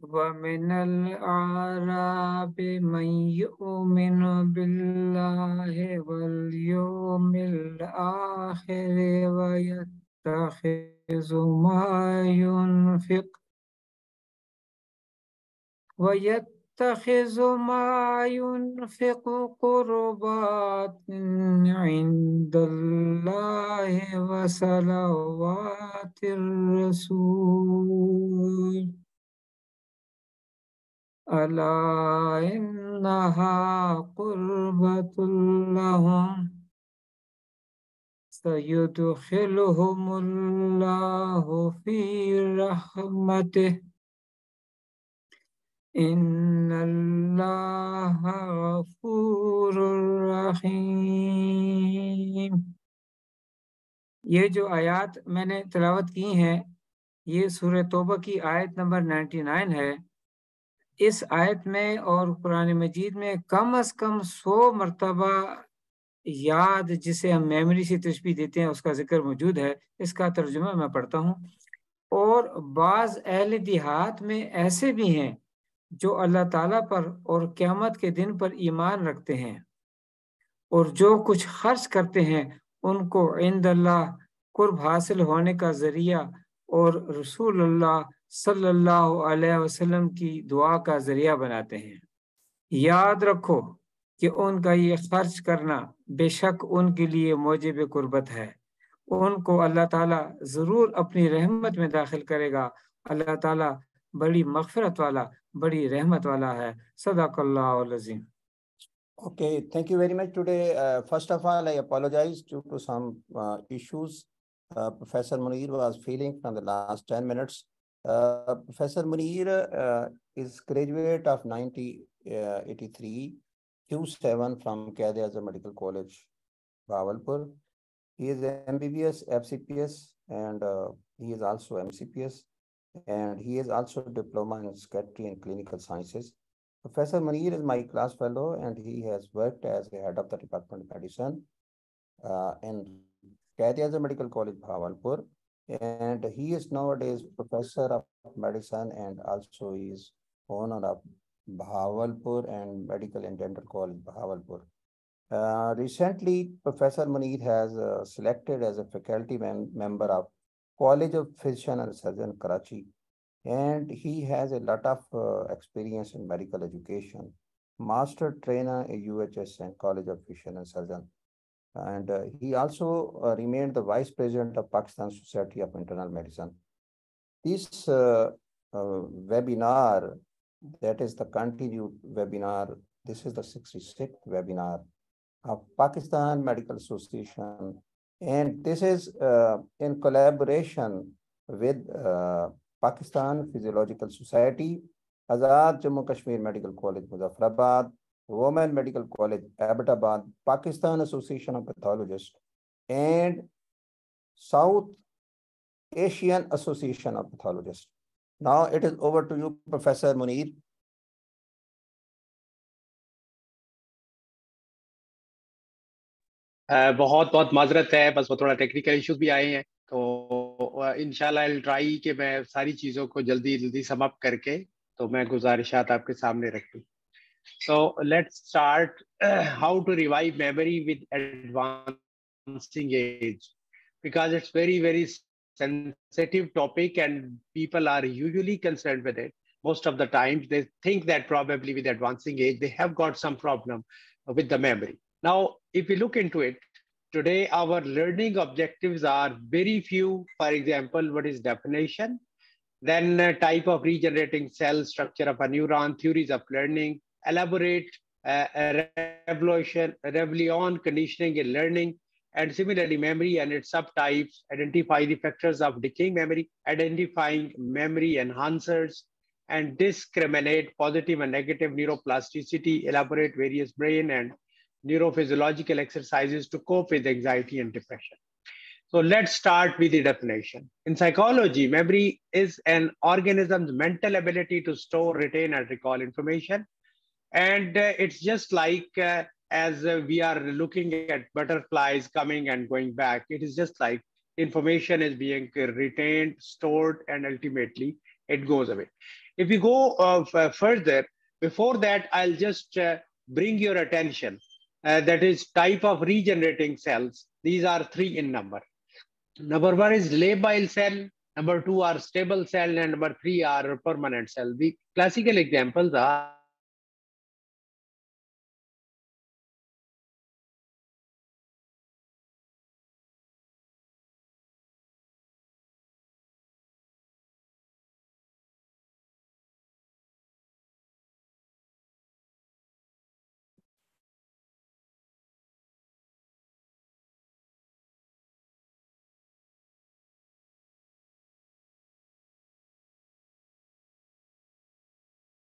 وَمِنَ الْأَعْرَابِ مَن يُؤْمِنُ بِاللَّهِ وَالْيَوْمِ الْآخِرِ ويتخذ ما ينفق قربات عند الله وصلوات الرسول ألا إنها قربة لهم سيدخلهم الله في رحمته इन्नल्लाह गफूरुर रहीम। ये जो आयत मैंने तिलावत की हैं, ये सूरह तौबा की आयत नंबर 99 है। इस आयत में और कुरान मजीद में कम से कम 100 मरतबा याद, जिसे हम मेमोरी से तशबीह देते हैं, उसका जिक्र मौजूद है। इसका तर्जुमा मैं पढ़ता हूँ। और बाज़ अहले देहात में ऐसे भी हैं जो अल्लाह ताला पर और क़यामत के दिन पर ईमान रखते हैं और जो कुछ खर्च करते हैं उनको इंदल्लाह कुर्ब हासिल होने का ज़रिया और रसूलुल्लाह सल्लल्लाहु अलैहि वसल्लम की दुआ का ज़रिया बनाते हैं। याद रखो कि उनका ये खर्च करना बेशक उनके लिए मौजिब कुर्बत है। उनको अल्लाह ताला ज़रूर अपनी रहमत में दाखिल करेगा। अल्लाह ताला बड़ी मग़फ़िरत वाला, बड़ी रहमत वाला है। सदाकल्लाहुल अज़ीम। Okay, thank you very much today. First of all, I apologize due to some issues Professor Muneer was feeling from the last 10 minutes. Professor Muneer is graduate of 1983, Q7 from Quaid Azhar Medical College, Bahawalpur. He is MBBS, FCPS, and he is also MCPS, and he is also diploma in Secretary and Clinical Sciences. Professor Muneer is my class fellow, and he has worked as the head of the Department of Medicine in Quaid Azhar Medical College, Bahawalpur. And he is nowadays professor of medicine, and also he is owner of Bahawalpur and Medical and Dental College, Bahawalpur. Recently, Professor Muneer has selected as a faculty member of College of Physician and Surgeon, Karachi. And he has a lot of experience in medical education, master trainer at UHS and College of Physician and Surgeon. And he also remained the vice president of Pakistan Society of Internal Medicine. This webinar, that is the continued webinar, this is the 66th webinar of Pakistan Medical Association. And this is in collaboration with Pakistan Physiological Society, Azad Jammu Kashmir Medical College, Muzaffarabad, Women Medical College, Abbottabad, Pakistan Association of Pathologists, and South Asian Association of Pathologists. Now it is over to you, Professor Muneer. बहुत बहुत माजरत है, बस वो थोड़ा technical issues भी आए हैं, तो इंशाल्लाह आई ट्राई कि मैं सारी चीज़ों को जल्दी जल्दी समाप्त करके तो मैं गुजारिशात आपके सामने रखूं. So let's start how to revive memory with advancing age, because it's very sensitive topic and people are usually concerned with it. Most of the times they think that probably with advancing age they have got some problem with the memory. Now, if we look into it, today our learning objectives are very few. For example, what is definition? Then type of regenerating cell, structure of a neuron, theories of learning, elaborate revolution conditioning in learning, and similarly memory and its subtypes, identify the factors of decaying memory, identifying memory enhancers, and discriminate positive and negative neuroplasticity, elaborate various brain and neurophysiological exercises to cope with anxiety and depression. So let's start with the definition. In psychology, memory is an organism's mental ability to store, retain, and recall information. And it's just like as we are looking at butterflies coming and going back, it is just like information is being retained, stored, and ultimately it goes away. If we go further, before that, I'll just bring your attention. That is type of regenerating cells. These are 3 in number. Number 1 is labile cell. Number 2 are stable cell, and number 3 are permanent cell. The classical examples are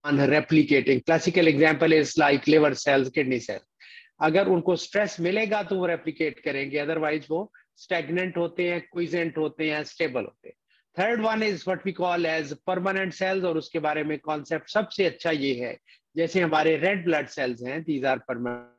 on replicating. Classical example is like liver cells, kidney cells. अगर उनको stress मिलेगा तो वो replicate करेंगे, otherwise वो stagnant होते हैं, क्विजेंट होते हैं, स्टेबल होते हैं. Third one is what we call as permanent cells, और उसके बारे में कॉन्सेप्ट सबसे अच्छा ये है, जैसे हमारे रेड ब्लड सेल्स हैं, these are permanent.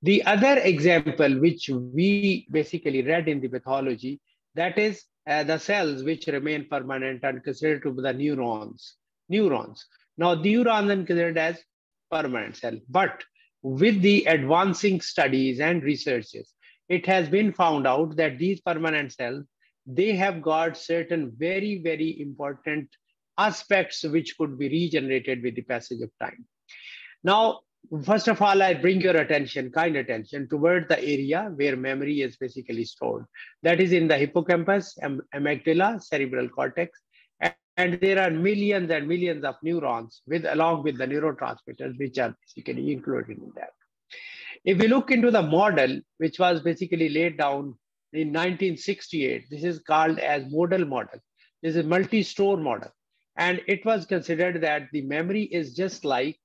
The other example which we basically read in the pathology, that is the cells which remain permanent and considered to be the neurons. Now, neurons are considered as permanent cell, but with the advancing studies and researches, it has been found out that these permanent cells, they have got certain very, very important aspects which could be regenerated with the passage of time. Now, first of all, I bring your attention, kind attention, toward the area where memory is basically stored. That is in the hippocampus, amygdala, cerebral cortex, and there are millions and millions of neurons along with the neurotransmitters which are basically included in that. If we look into the model, which was basically laid down in 1968, this is called as modal model. This is multi-store model. And it was considered that the memory is just like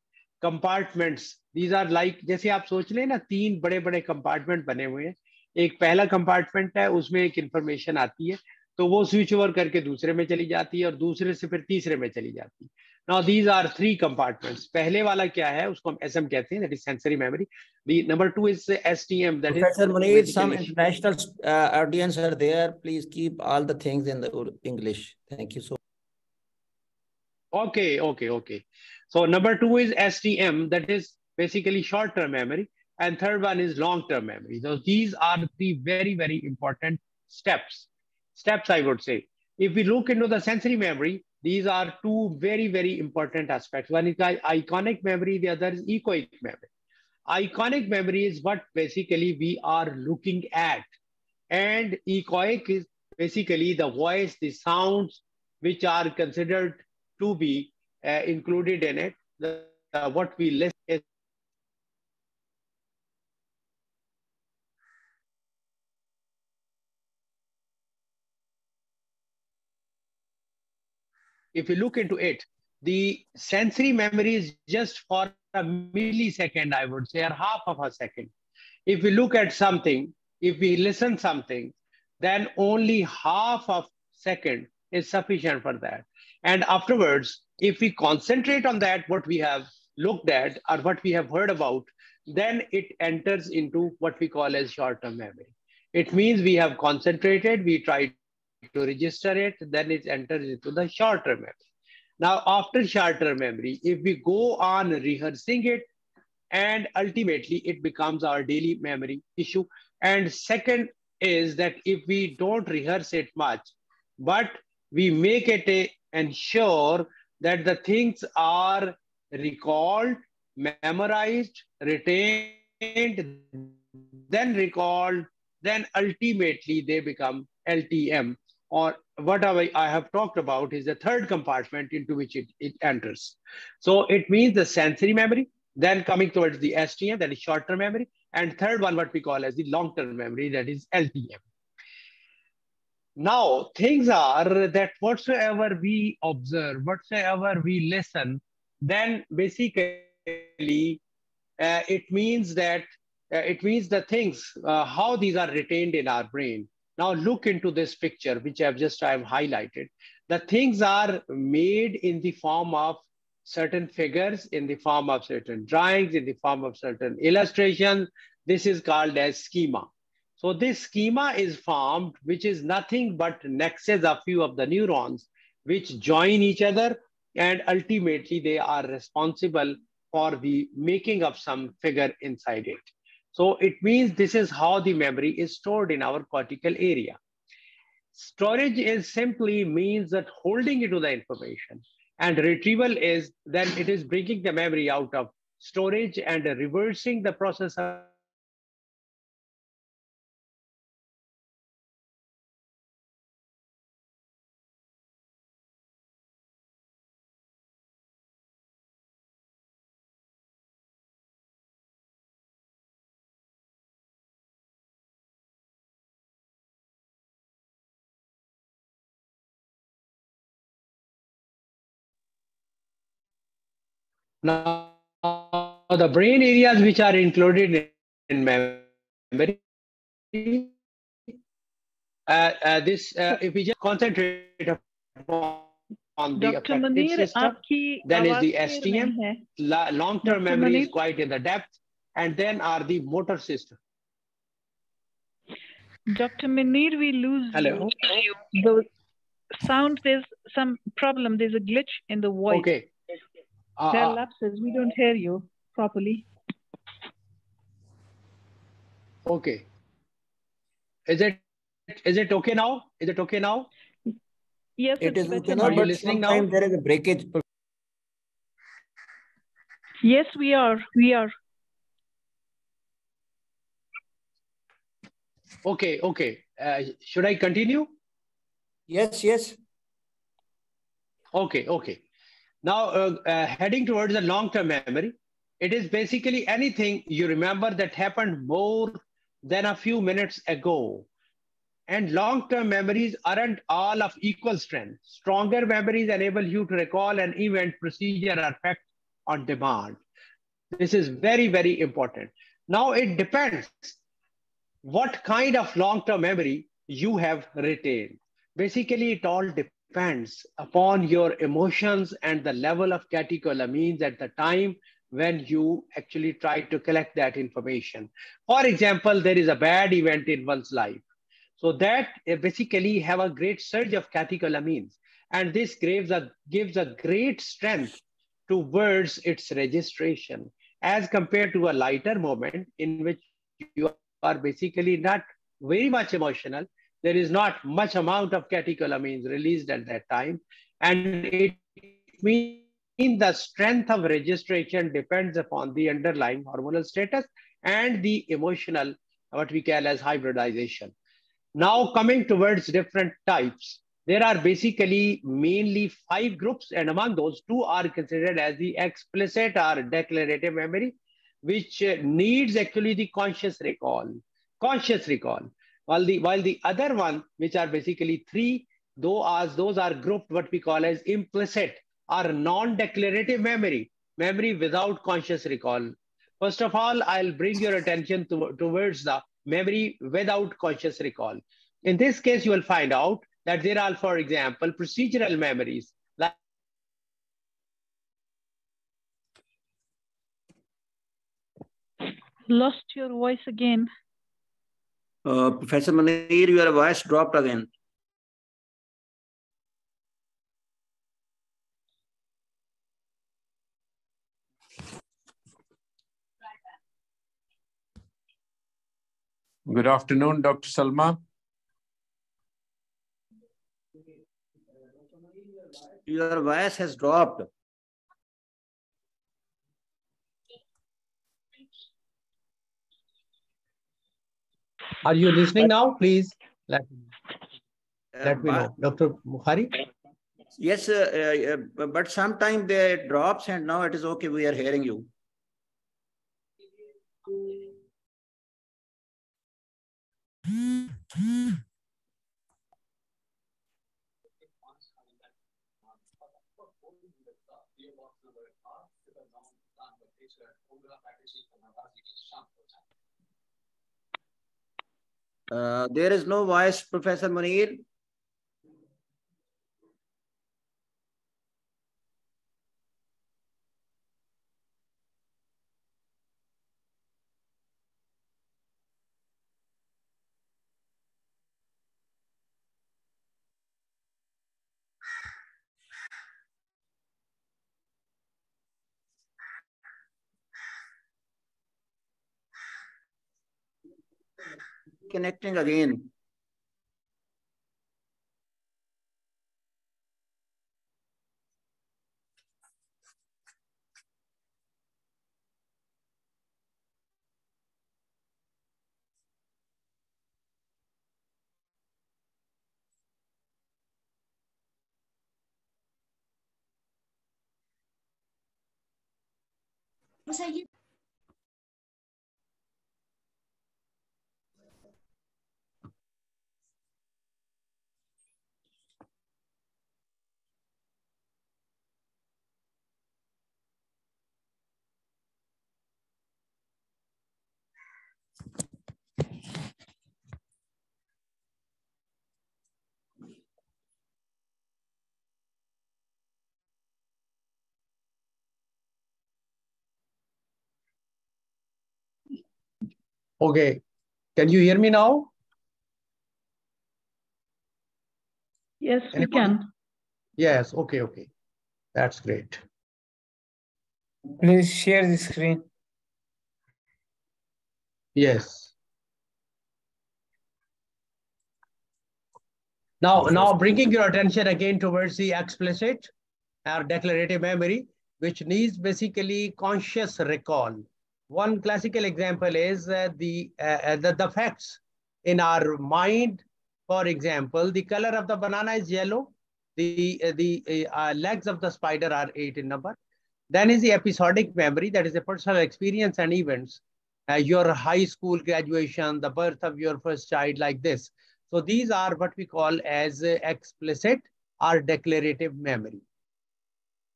compartments. These are like, जैसे आप सोच लें ना, 3 बड़े-बड़े compartment बने हुए हैं. एक पहला कंपार्टमेंट है, उसमें एक इंफॉर्मेशन आती है, तो वो स्विच ओवर करके दूसरे में चली जाती है और दूसरे से फिर तीसरे में चली जाती है. Now these are 3 compartments. पहले वाला क्या है, उसको हम SM कहते हैं, that is sensory memory. The number 2 is STM, that Professor is Muneer, some international audience are there. Please keep all the things in the English. Thank you so much. Okay. So number 2 is STM, that is basically short-term memory, and third one is long-term memory. So these are 3 very, very important steps, I would say. If we look into the sensory memory, these are 2 very, very important aspects. One is iconic memory, the other is echoic memory. Iconic memory is what basically we are looking at, and echoic is basically the voice, the sounds which are considered to be included in it. What we list is if you look into it, the sensory memory is just for a millisecond, I would say, or half of a second. If we look at something, if we listen something, then only half of second is sufficient for that. And afterwards, if we concentrate on that, what we have looked at or what we have heard about, then it enters into what we call as short-term memory. It means we have concentrated, we try to register it, then it enters into the short-term memory. Now, after short-term memory, if we go on rehearsing it, and ultimately it becomes our daily memory issue. And second is that if we don't rehearse it much, but we make it ensure that the things are recalled, memorized, retained, then recalled, then ultimately they become LTM, or what I have talked about is the third compartment into which it enters. So it means the sensory memory, then coming towards the STM, that is short-term memory, and third one, what we call as the long-term memory, that is LTM. Now, things are that whatsoever we observe, whatsoever we listen, then basically it means that the things, how these are retained in our brain. Now look into this picture, which I've highlighted. The things are made in the form of certain figures, in the form of certain drawings, in the form of certain illustrations. This is called as schema. So this schema is formed, which is nothing but nexus of few of the neurons which join each other, and ultimately they are responsible for the making of some figure inside it. So it means this is how the memory is stored in our cortical area. Storage is simply means that holding into the information, and retrieval is then it is bringing the memory out of storage and reversing the process of now the brain areas which are included in memory. If we just concentrate on the Dr. affective Muneer, system, आपकी then is आवाज the clear नहीं STM, है. long-term Dr. memory is Muneer? quite in the depth, and then are the motor system. Dr. Muneer, we lose Hello. you. The sound, there's some problem. There's a glitch in the voice. Okay. There are lapses. We don't hear you properly. Okay. Is it okay now? Is it okay now? Yes, It is better okay now. now, but sometimes there is a breakage. Yes, we are. We are. Okay, okay. Should I continue? Yes, yes. Okay, okay. Now, heading towards the long-term memory, it is basically anything you remember that happened more than a few minutes ago. And long-term memories aren't all of equal strength. Stronger memories enable you to recall an event, procedure, or fact on demand. This is very, very important. Now, it depends what kind of long-term memory you have retained. Basically, it all depends upon your emotions and the level of catecholamines at the time when you actually try to collect that information. For example, there is a bad event in one's life. So that basically have a great surge of catecholamines. And this gives a great strength towards its registration as compared to a lighter moment in which you are basically not very much emotional. There is not much amount of catecholamines released at that time. And it means the strength of registration depends upon the underlying hormonal status and the emotional, what we call as hybridization. Now, coming towards different types, there are basically mainly 5 groups, and among those, 2 are considered as the explicit or declarative memory, which needs actually the conscious recall. While the other one, which are basically 3, those are grouped what we call as implicit or non-declarative memory without conscious recall. First of all, I'll bring your attention towards the memory without conscious recall. In this case, you will find out that there are, for example, procedural memories. Lost your voice again. Professor Muneer, your voice dropped again. Good afternoon, Dr. Salma. Your voice has dropped. Are you listening now? Please let me know. Dr. Bukhari? Yes, but sometimes there drops and now it is okay. We are hearing you. There is no voice, Professor Muneer. Connecting again. Okay, can you hear me now? Yes, we Anybody? can. Yes, okay. That's great. Please share the screen. Yes. Now bringing your attention again towards the explicit or declarative memory, which needs basically conscious recall. One classical example is the facts in our mind. For example, the color of the banana is yellow. The legs of the spider are 8 in number. Then is the episodic memory, that is a personal experience and events. Your high school graduation, the birth of your first child, like this. So these are what we call as explicit or declarative memory.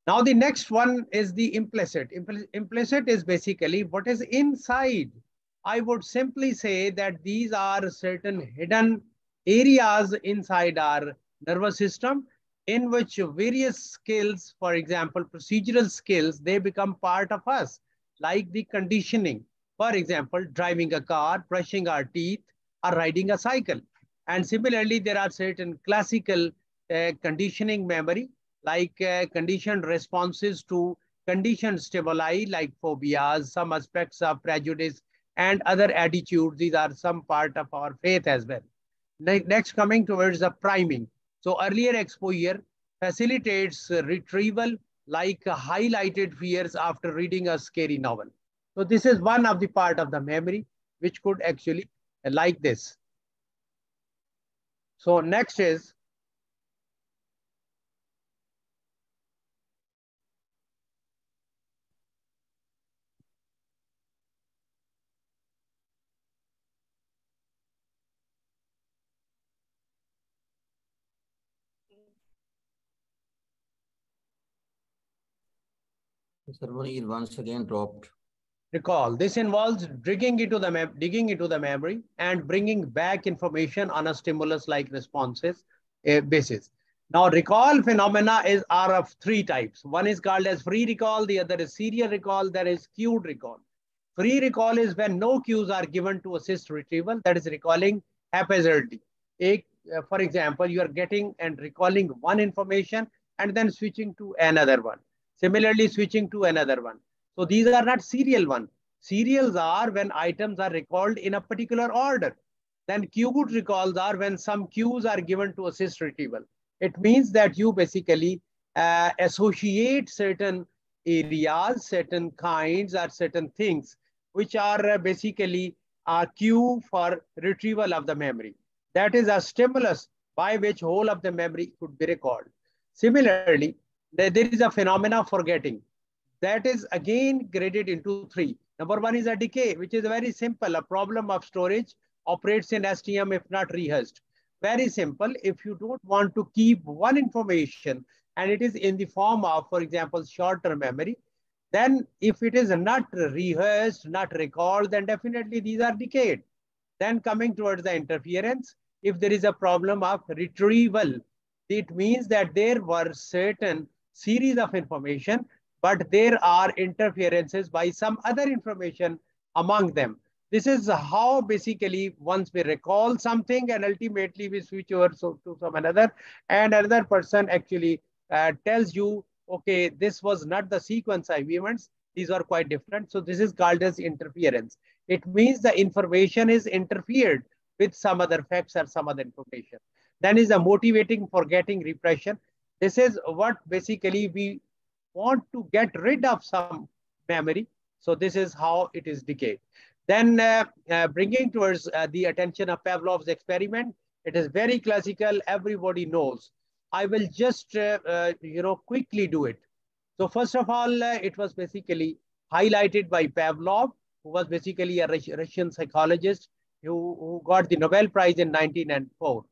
Now the next one is the implicit. Implicit is basically what is inside. I would simply say that these are certain hidden areas inside our nervous system in which various skills, for example, procedural skills, they become part of us, like the conditioning. For example, driving a car, brushing our teeth, or riding a cycle. And similarly, there are certain classical conditioning memory, like conditioned responses to conditioned stimuli like phobias, some aspects of prejudice, and other attitudes. These are some part of our faith as well. Next, coming towards the priming. So earlier exposure facilitates retrieval, like highlighted fears after reading a scary novel. So this is one of the part of the memory which could actually like this. So next is Sir Muneer once again dropped. recall. This involves digging into the memory and bringing back information on a stimulus-like responses basis. Now, recall phenomena are of 3 types. One is called as free recall, the other is serial recall, there is cued recall. Free recall is when no cues are given to assist retrieval, that is recalling haphazardly. For example, you are getting and recalling one information and then switching to another one. Similarly, switching to another one. So these are not serial one. Serials are when items are recalled in a particular order. Then cued recalls are when some cues are given to assist retrieval. It means that you basically associate certain areas, certain kinds, or certain things which are basically a cue for retrieval of the memory. That is a stimulus by which whole of the memory could be recalled. Similarly, there is a phenomena of forgetting. That is again graded into 3. Number 1 is a decay, which is very simple. A problem of storage operates in STM if not rehearsed. Very simple. If you don't want to keep one information and it is in the form of, for example, short-term memory, then if it is not rehearsed, not recalled, then definitely these are decayed. Then coming towards the interference, if there is a problem of retrieval, it means that there were certain series of information, but there are interferences by some other information among them. This is how basically once we recall something and ultimately we switch over to some another, and another person actually tells you, okay, this was not the sequence of events. These are quite different. So this is called as interference. It means the information is interfered with some other facts or some other information. Then is the motivating, forgetting, repression. This is what basically we want to get rid of some memory. So this is how it is decayed. Then bringing towards the attention of Pavlov's experiment. It is very classical. Everybody knows. I will just quickly do it. So first of all, it was basically highlighted by Pavlov, who was basically a Russian psychologist who got the Nobel Prize in 1904.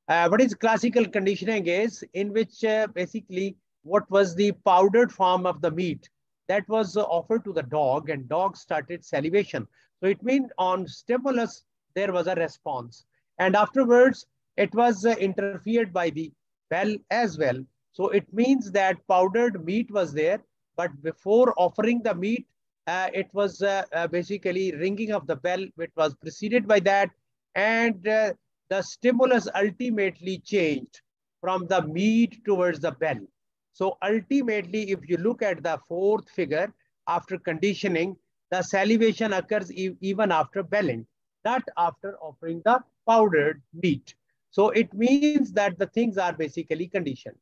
What is classical conditioning is in which basically what was the powdered form of the meat that was offered to the dog, and dog started salivation. So it means on stimulus, there was a response. And afterwards, it was interfered by the bell as well. So it means that powdered meat was there, but before offering the meat, it was basically ringing of the bell, which was preceded by that. And the stimulus ultimately changed from the meat towards the bell. So ultimately, if you look at the fourth figure, after conditioning, the salivation occurs even after belling, not after offering the powdered meat. So it means that the things are basically conditioned.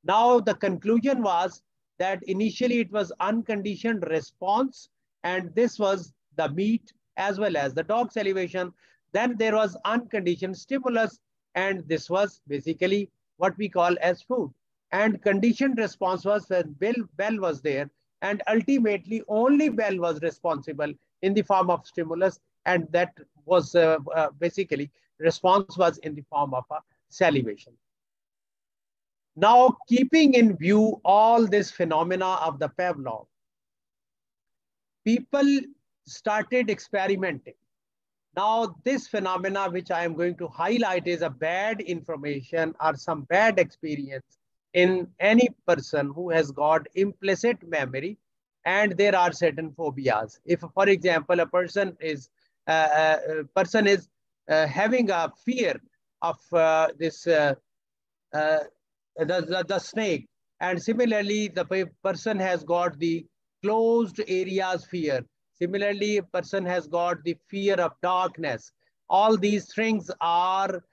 Now, the conclusion was that initially it was unconditioned response, and this was the meat as well as the dog salivation. Then there was unconditioned stimulus, and this was basically what we call as food. And conditioned response was when bell was there, and ultimately only bell was responsible in the form of stimulus, and that was basically response was in the form of a salivation. Now, keeping in view all this phenomena of the Pavlov, people started experimenting. Now, this phenomena which I am going to highlight is a bad information or some bad experience in any person who has got implicit memory, and there are certain phobias. If, for example, a person is having a fear of the snake, and similarly, the person has got the closed areas fear. Similarly, a person has got the fear of darkness. All these things are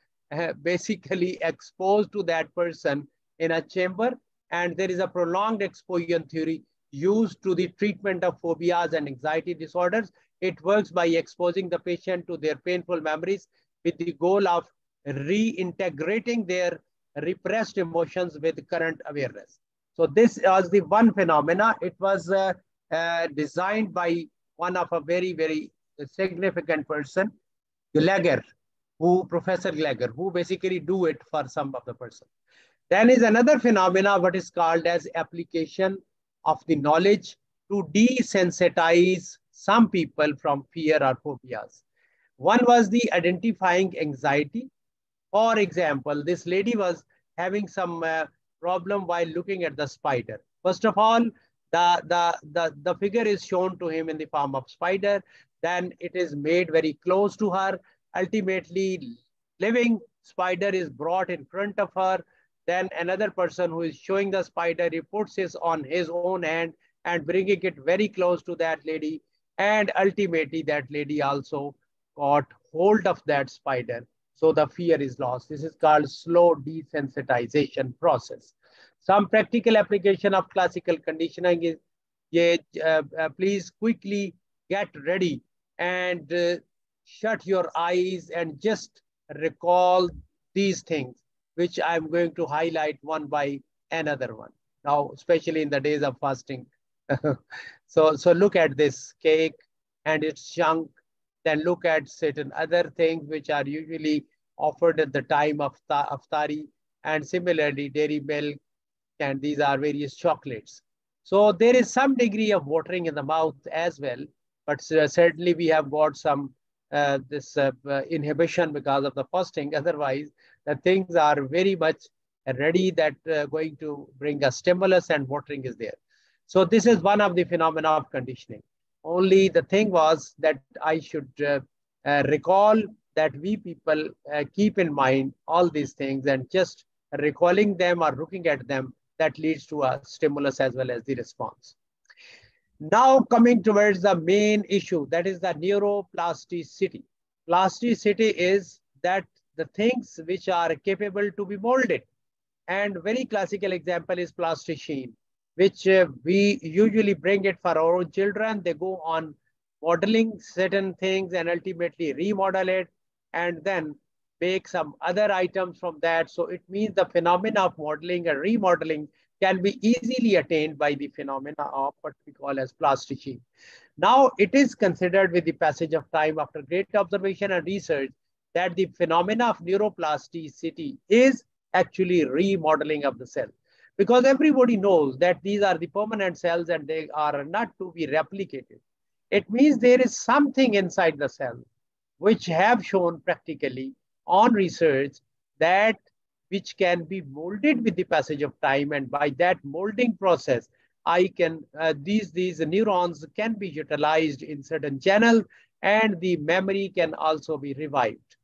basically exposed to that person in a chamber, and there is a prolonged exposure theory used to the treatment of phobias and anxiety disorders. It works by exposing the patient to their painful memories with the goal of reintegrating their repressed emotions with current awareness. So this was the one phenomena. It was designed by one of a very, very significant person, Professor Gallagher, who basically do it for some of the person. Then is another phenomena, what is called as application of the knowledge to desensitize some people from fear or phobias. One was the identifying anxiety. For example, this lady was having some problem while looking at the spider. First of all, the figure is shown to him in the form of spider. Then it is made very close to her. Ultimately, living spider is brought in front of her. Then another person who is showing the spider, he puts it on his own hand and bringing it very close to that lady. And ultimately, that lady also got hold of that spider. So the fear is lost. This is called slow desensitization process. Some practical application of classical conditioning is, please quickly get ready and shut your eyes and just recall these things, which I'm going to highlight one by another one. Now, especially in the days of fasting. So look at this cake and its chunk. Then look at certain other things which are usually offered at the time of iftari, and similarly dairy milk, and these are various chocolates. So there is some degree of watering in the mouth as well, but certainly we have got some inhibition because of the fasting. Otherwise, the things are very much ready that going to bring a stimulus, and watering is there. So this is one of the phenomena of conditioning. Only the thing was that I should recall that we people keep in mind all these things, and just recalling them or looking at them, that leads to a stimulus as well as the response. Now coming towards the main issue, that is the neuroplasticity. Plasticity is that the things which are capable to be molded. And very classical example is plasticine, which we usually bring it for our own children. They go on modeling certain things and ultimately remodel it and then make some other items from that. So it means the phenomena of modeling and remodeling can be easily attained by the phenomena of what we call as plasticine. Now it is considered with the passage of time after great observation and research that the phenomena of neuroplasticity is actually remodeling of the cell. Because everybody knows that these are the permanent cells and they are not to be replicated. It means there is something inside the cell which have shown practically on research that which can be molded with the passage of time, and by that molding process I can these neurons can be utilized in certain channel and the memory can also be revived.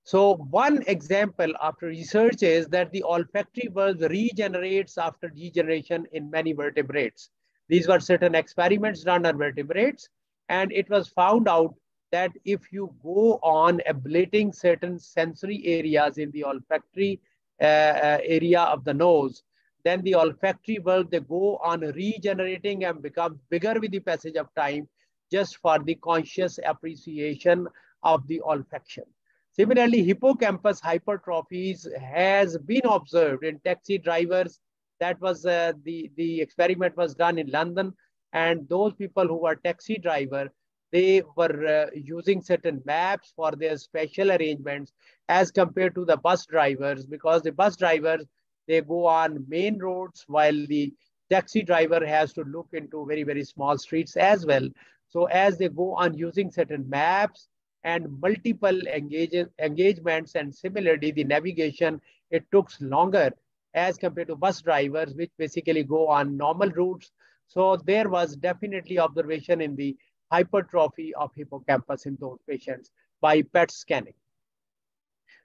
So one example after research is that the olfactory bulb regenerates after degeneration in many vertebrates. These were certain experiments done on vertebrates, and it was found out that if you go on ablating certain sensory areas in the olfactory area of the nose, then the olfactory bulb, they go on regenerating and become bigger with the passage of time just for the conscious appreciation of the olfaction. Similarly, hippocampus hypertrophies has been observed in taxi drivers. That was the experiment was done in London, and those people who were taxi driver, they were using certain maps for their special arrangements as compared to the bus drivers, because the bus drivers, they go on main roads while the taxi driver has to look into very, very small streets as well. So as they go on using certain maps and multiple engagements, and similarly the navigation, it took longer as compared to bus drivers, which basically go on normal routes. So there was definitely observation in the hypertrophy of hippocampus in those patients by PET scanning.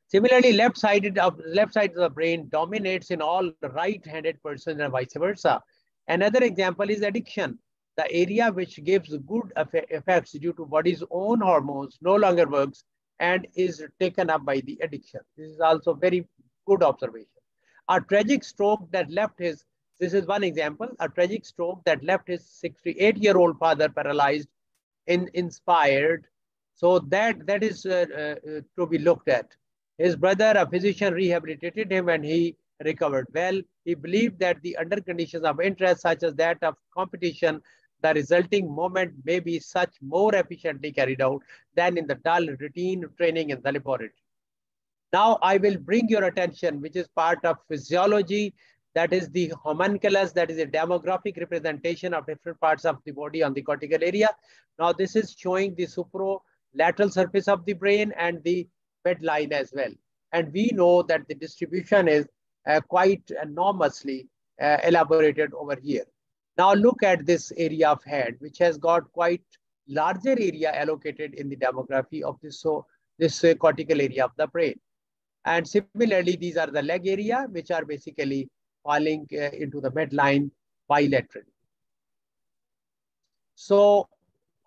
Similarly, left side of the brain dominates in all right-handed persons and vice versa. Another example is addiction. The area which gives good effects due to body's own hormones no longer works and is taken up by the addiction. This is also very good observation. A tragic stroke that left his, this is one example, a tragic stroke that left his 68-year-old father paralyzed and inspired. So that is to be looked at. His brother, a physician, rehabilitated him and he recovered well. He believed that the under conditions of interest, such as that of competition, the resulting movement may be such more efficiently carried out than in the dull routine training in the laboratory. Now I will bring your attention, which is part of physiology, that is the homunculus, that is a demographic representation of different parts of the body on the cortical area. Now this is showing the superolateral surface of the brain and the midline as well. And we know that the distribution is quite enormously elaborated over here. Now look at this area of head, which has got quite larger area allocated in the demography of this, this cortical area of the brain. And similarly, these are the leg area, which are basically falling into the midline bilaterally. So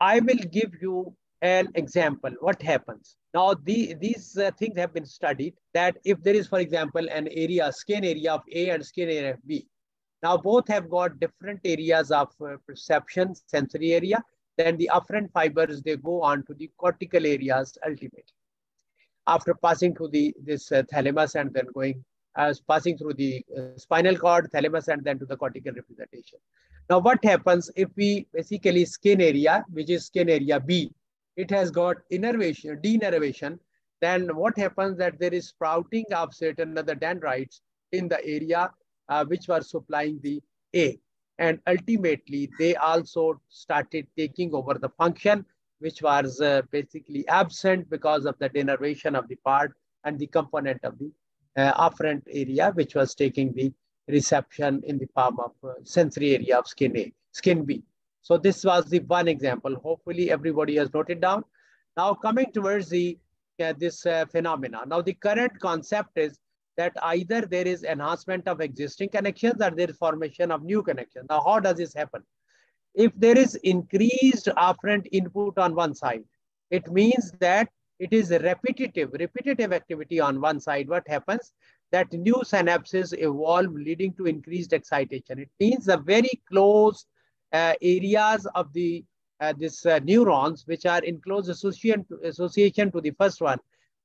I will give you an example. What happens? Now, these things have been studied, that if there is, for example, an area, skin area of A and skin area of B. Now, both have got different areas of perception, sensory area. Then the afferent fibers, they go on to the cortical areas ultimately. After passing through this thalamus and then going passing through the spinal cord, thalamus, and then to the cortical representation. Now, what happens if we basically skin area, which is skin area B, it has got innervation, denervation, then what happens that there is sprouting of certain other dendrites in the area which were supplying the A. And ultimately, they also started taking over the function, which was basically absent because of the denervation of the part and the component of the afferent area, which was taking the reception in the form of sensory area of skin A, skin B. So this was the one example. Hopefully everybody has noted down. Now coming towards the this phenomena. Now the current concept is that either there is enhancement of existing connections or there is formation of new connections. Now how does this happen? If there is increased afferent input on one side, it means that it is a repetitive activity on one side. What happens? That new synapses evolve, leading to increased excitation. It means the very close areas of the neurons, which are in close association to the first one,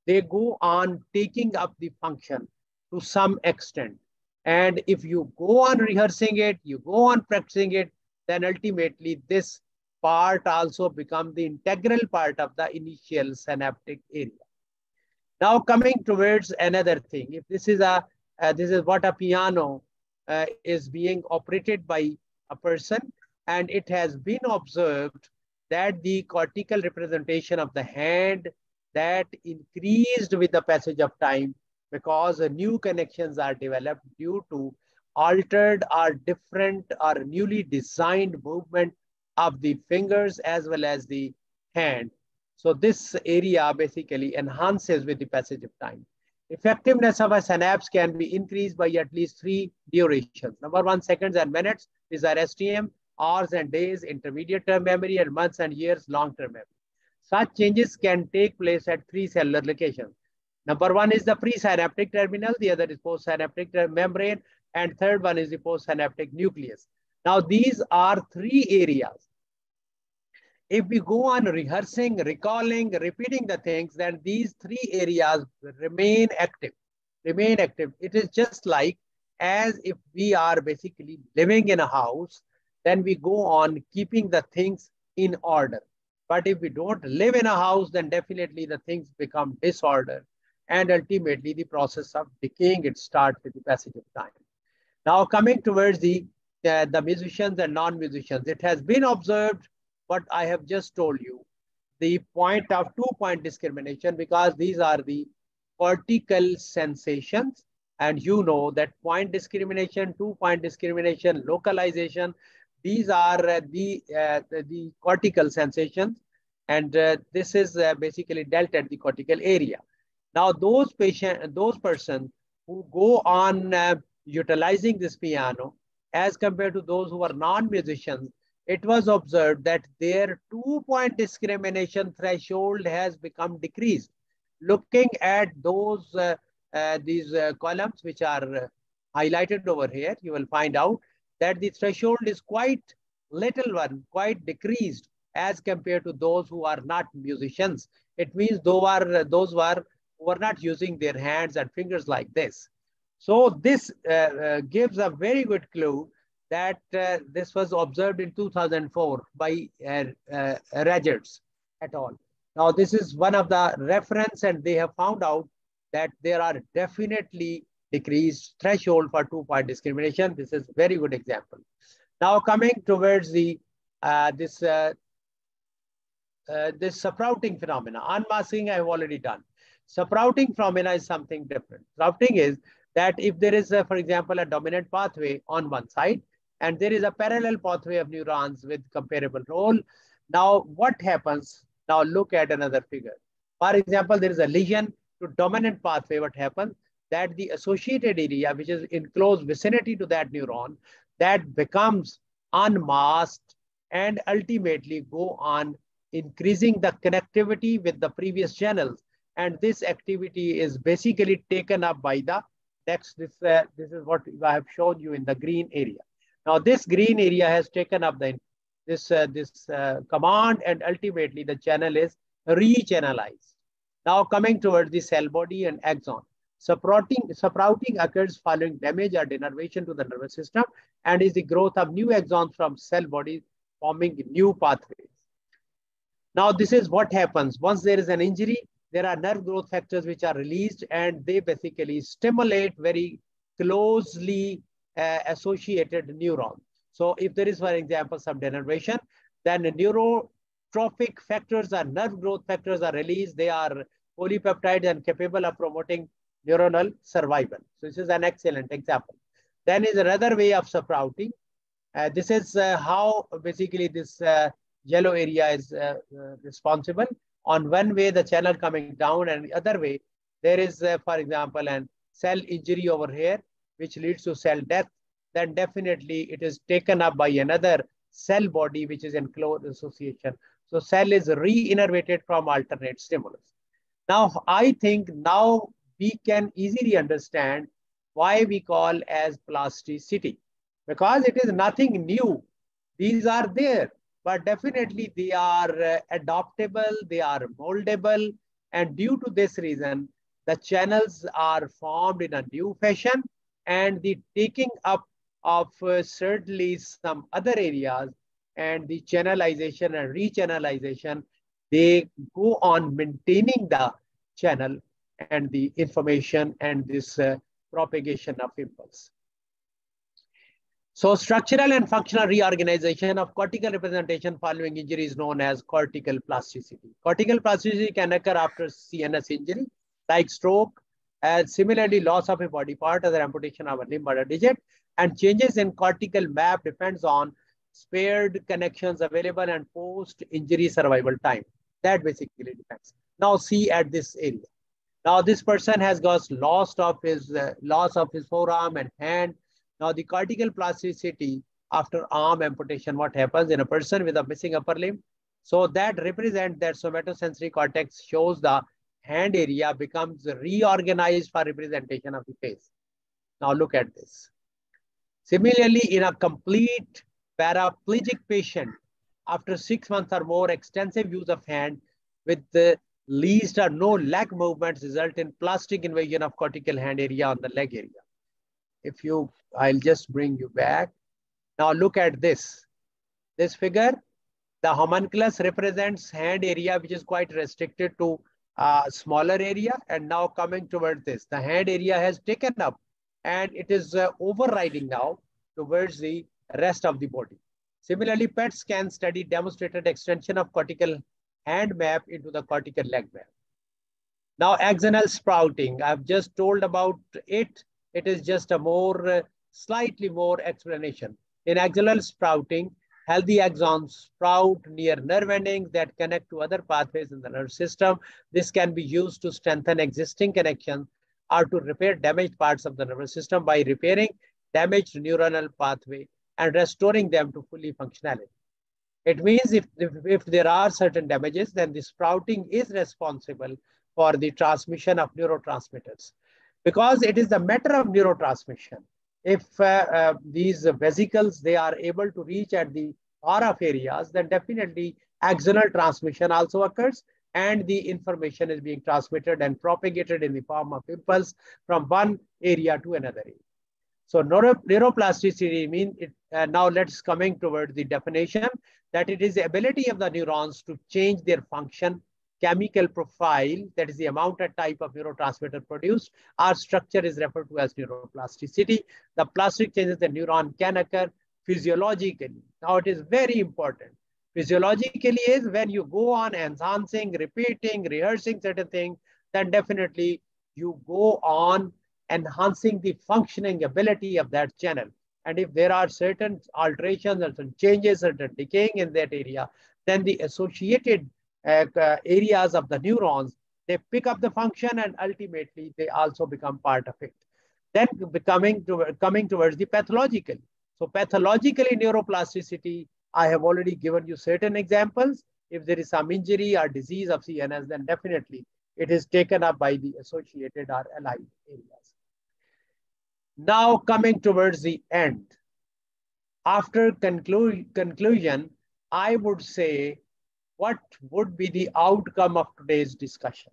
they go on taking up the function to some extent. And if you go on rehearsing it, you go on practicing it, then ultimately this part also becomes the integral part of the initial synaptic area. Now coming towards another thing, if this is what a piano is being operated by a person, and it has been observed that the cortical representation of the hand that increased with the passage of time, because new connections are developed due to altered or different or newly designed movement of the fingers as well as the hand. So this area basically enhances with the passage of time. Effectiveness of a synapse can be increased by at least 3 durations. Number 1, seconds and minutes. These are STM, hours and days, intermediate term memory, and months and years, long-term memory. Such changes can take place at 3 cellular locations. Number 1 is the presynaptic terminal, the other is postsynaptic membrane, and third one is the postsynaptic nucleus. Now these are 3 areas. If we go on rehearsing, recalling, repeating the things, then these 3 areas remain active. It is just like as if we are basically living in a house, then we go on keeping the things in order. But if we don't live in a house, then definitely the things become disordered. And ultimately the process of decaying, it starts with the passage of time. Now coming towards the musicians and non-musicians, it has been observed what I have just told you, the point of 2-point discrimination, because these are the cortical sensations. And you know that point discrimination, 2-point discrimination, localization, these are the cortical sensations. And this is basically dealt at the cortical area. Now those persons who go on utilizing this piano as compared to those who are non-musicians, it was observed that their 2-point discrimination threshold has become decreased. Looking at those these columns which are highlighted over here, you will find out that the threshold is quite little one, quite decreased as compared to those who are not musicians. It means those who are not using their hands and fingers like this. So this gives a very good clue that this was observed in 2004 by Rogers et al. Now this is one of the reference, and they have found out that there are definitely decreased threshold for 2-point discrimination. This is very good example. Now coming towards the this sprouting phenomena. Unmasking I have already done. Sprouting phenomena is something different. Sprouting is that if there is, for example, a dominant pathway on one side, and there is a parallel pathway of neurons with comparable role. Now what happens? Now look at another figure. For example, there is a lesion to dominant pathway. What happens? That the associated area, which is in close vicinity to that neuron, that becomes unmasked and ultimately go on increasing the connectivity with the previous channels. And this activity is basically taken up by the next. This is what I have shown you in the green area. Now this green area has taken up this command, and ultimately the channel is rechannelized. Now coming towards the cell body and axon. Sprouting occurs following damage or denervation to the nervous system, and is the growth of new axons from cell bodies forming new pathways. Now this is what happens once there is an injury. There are nerve growth factors which are released, and they basically stimulate very closely associated neurons. So if there is, for example, some denervation, then neurotrophic factors or nerve growth factors are released. They are polypeptides and capable of promoting neuronal survival. So this is an excellent example. Then is another way of sprouting. This is how basically this yellow area is responsible. On one way, the channel coming down, and the other way, there is, for example, an cell injury over here, which leads to cell death. Then definitely it is taken up by another cell body, which is in close association. So cell is re-innervated from alternate stimulus. Now, I think now we can easily understand why we call as plasticity, because it is nothing new. These are there, but definitely they are adaptable, they are moldable, and due to this reason, the channels are formed in a new fashion, and the taking up of certainly some other areas and the channelization and rechannelization, they go on maintaining the channel and the information and this propagation of impulse. So structural and functional reorganization of cortical representation following injury is known as cortical plasticity. Cortical plasticity can occur after CNS injury, like stroke, and similarly loss of a body part as amputation of a limb or a digit, and changes in cortical map depends on spared connections available and post-injury survival time. That basically depends. Now see at this area. Now this person has got loss of his forearm and hand. Now the cortical plasticity after arm amputation, what happens in a person with a missing upper limb? So that represents that somatosensory cortex shows the hand area becomes reorganized for representation of the face. Now look at this. Similarly, in a complete paraplegic patient, after 6 months or more extensive use of hand with the least or no leg movements result in plastic invasion of cortical hand area on the leg area. I'll just bring you back. Now look at this figure. The homunculus represents hand area, which is quite restricted to a smaller area. And now coming towards this, the hand area has taken up and it is overriding now towards the rest of the body. Similarly, PET scan study demonstrated extension of cortical hand map into the cortical leg map. Now, axonal sprouting, I've just told about it. It is just a slightly more explanation. In axonal sprouting, healthy axons sprout near nerve endings that connect to other pathways in the nerve system. This can be used to strengthen existing connections or to repair damaged parts of the nervous system by repairing damaged neuronal pathway and restoring them to fully functionality. It means if there are certain damages, then the sprouting is responsible for the transmission of neurotransmitters. Because it is a matter of neurotransmission. If these vesicles, they are able to reach at the RF areas, then definitely axonal transmission also occurs and the information is being transmitted and propagated in the form of impulse from one area to another area. So neuroplasticity means it. Now let's coming toward the definition that it is the ability of the neurons to change their function, chemical profile, that is the amount and type of neurotransmitter produced. Our structure is referred to as neuroplasticity. The plastic changes the neuron can occur physiologically. Now it is very important. Physiologically is when you go on enhancing, repeating, rehearsing certain things, then definitely you go on enhancing the functioning ability of that channel. And if there are certain alterations, certain changes, certain decaying in that area, then the associated areas of the neurons, they pick up the function and ultimately they also become part of it. Then coming towards the pathological. So pathologically neuroplasticity, I have already given you certain examples. If there is some injury or disease of CNS, then definitely it is taken up by the associated or allied areas. Now coming towards the end. After conclusion, I would say, what would be the outcome of today's discussion?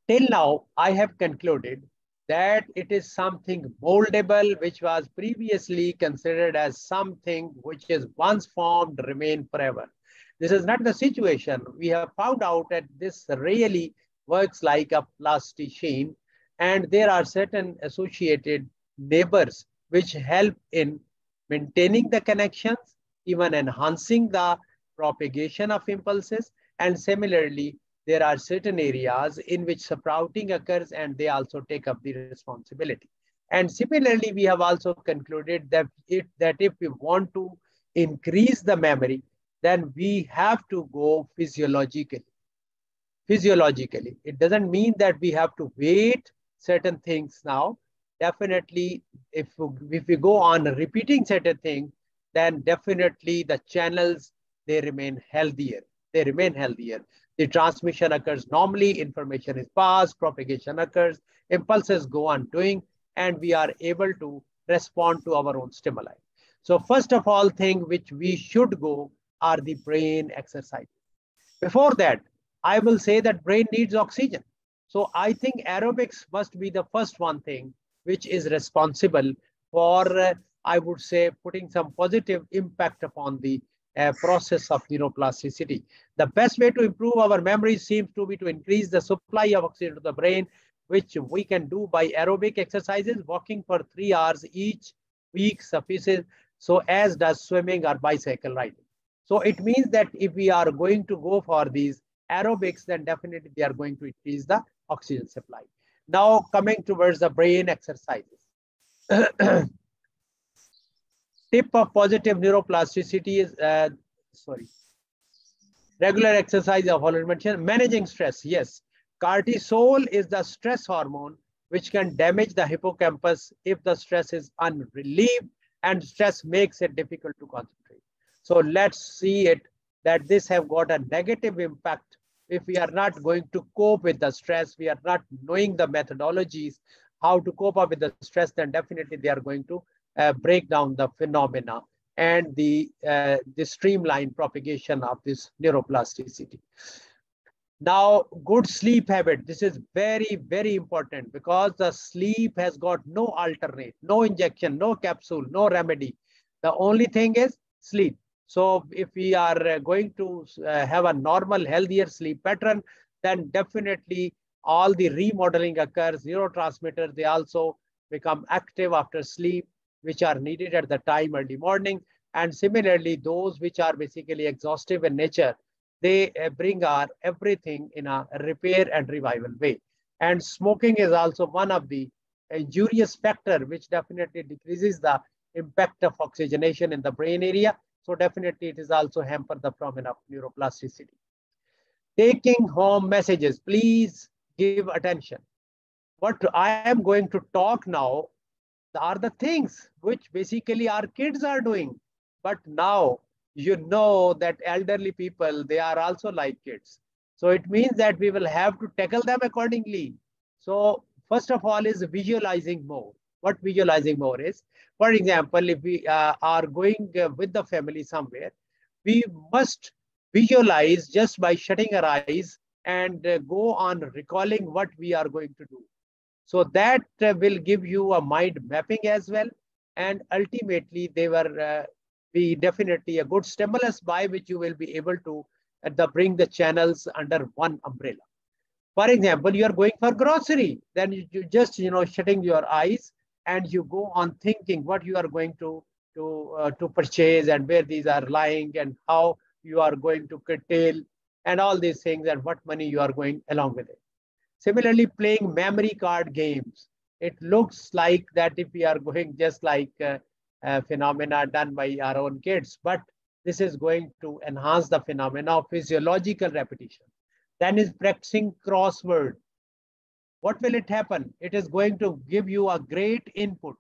Till now, I have concluded that it is something moldable, which was previously considered as something which is once formed, remain forever. This is not the situation. We have found out that this really works like a plasticine, and there are certain associated neighbors which help in maintaining the connections, even enhancing the propagation of impulses. And similarly, there are certain areas in which sprouting occurs and they also take up the responsibility. And similarly, we have also concluded that if we want to increase the memory, then we have to go physiologically. It doesn't mean that we have to wait certain things now. Definitely, if we go on repeating certain things, then definitely the channels, they remain healthier. The transmission occurs normally, information is passed, propagation occurs, impulses go on doing, and we are able to respond to our own stimuli. So first of all thing which we should go are the brain exercises. Before that, I will say that brain needs oxygen. So I think aerobics must be the first one thing which is responsible for, I would say, putting some positive impact upon the process of neuroplasticity. The best way to improve our memory seems to be to increase the supply of oxygen to the brain, which we can do by aerobic exercises. Walking for 3 hours each week suffices, so as does swimming or bicycle riding. So it means that if we are going to go for these aerobics, then definitely they are going to increase the oxygen supply. Now coming towards the brain exercises. Tip of positive neuroplasticity is, regular exercise of mentioned. Managing stress, yes. Cortisol is the stress hormone which can damage the hippocampus if the stress is unrelieved, and stress makes it difficult to concentrate. So let's see it that this have got a negative impact if we are not going to cope with the stress, we are not knowing the methodologies, how to cope up with the stress, then definitely they are going to break down the phenomena and the streamlined propagation of this neuroplasticity. Now, good sleep habit. This is very, very important because the sleep has got no alternate, no injection, no capsule, no remedy. The only thing is sleep. So if we are going to have a normal, healthier sleep pattern, then definitely all the remodeling occurs. Neurotransmitters, they also become active after sleep, which are needed at the time early morning. And similarly, those which are basically exhaustive in nature, they bring our everything in a repair and revival way. And smoking is also one of the injurious factor, which definitely decreases the impact of oxygenation in the brain area. So definitely it is also hamper the phenomena of neuroplasticity. Taking home messages, please give attention. What I am going to talk now are the things which basically our kids are doing. But now you know that elderly people, they are also like kids. So it means that we will have to tackle them accordingly. So first of all is visualizing more. What visualizing more is, for example, if we are going with the family somewhere, we must visualize just by shutting our eyes and go on recalling what we are going to do. So that will give you a mind mapping as well. And ultimately, they will be definitely a good stimulus by which you will be able to bring the channels under one umbrella. For example, you are going for grocery, then you just, shutting your eyes and you go on thinking what you are going to purchase and where these are lying and how you are going to curtail and all these things and what money you are going along with it. Similarly, playing memory card games. It looks like that if we are going just like phenomena done by our own kids, but this is going to enhance the phenomena of physiological repetition. Then is practicing crossword. What will it happen? It is going to give you a great input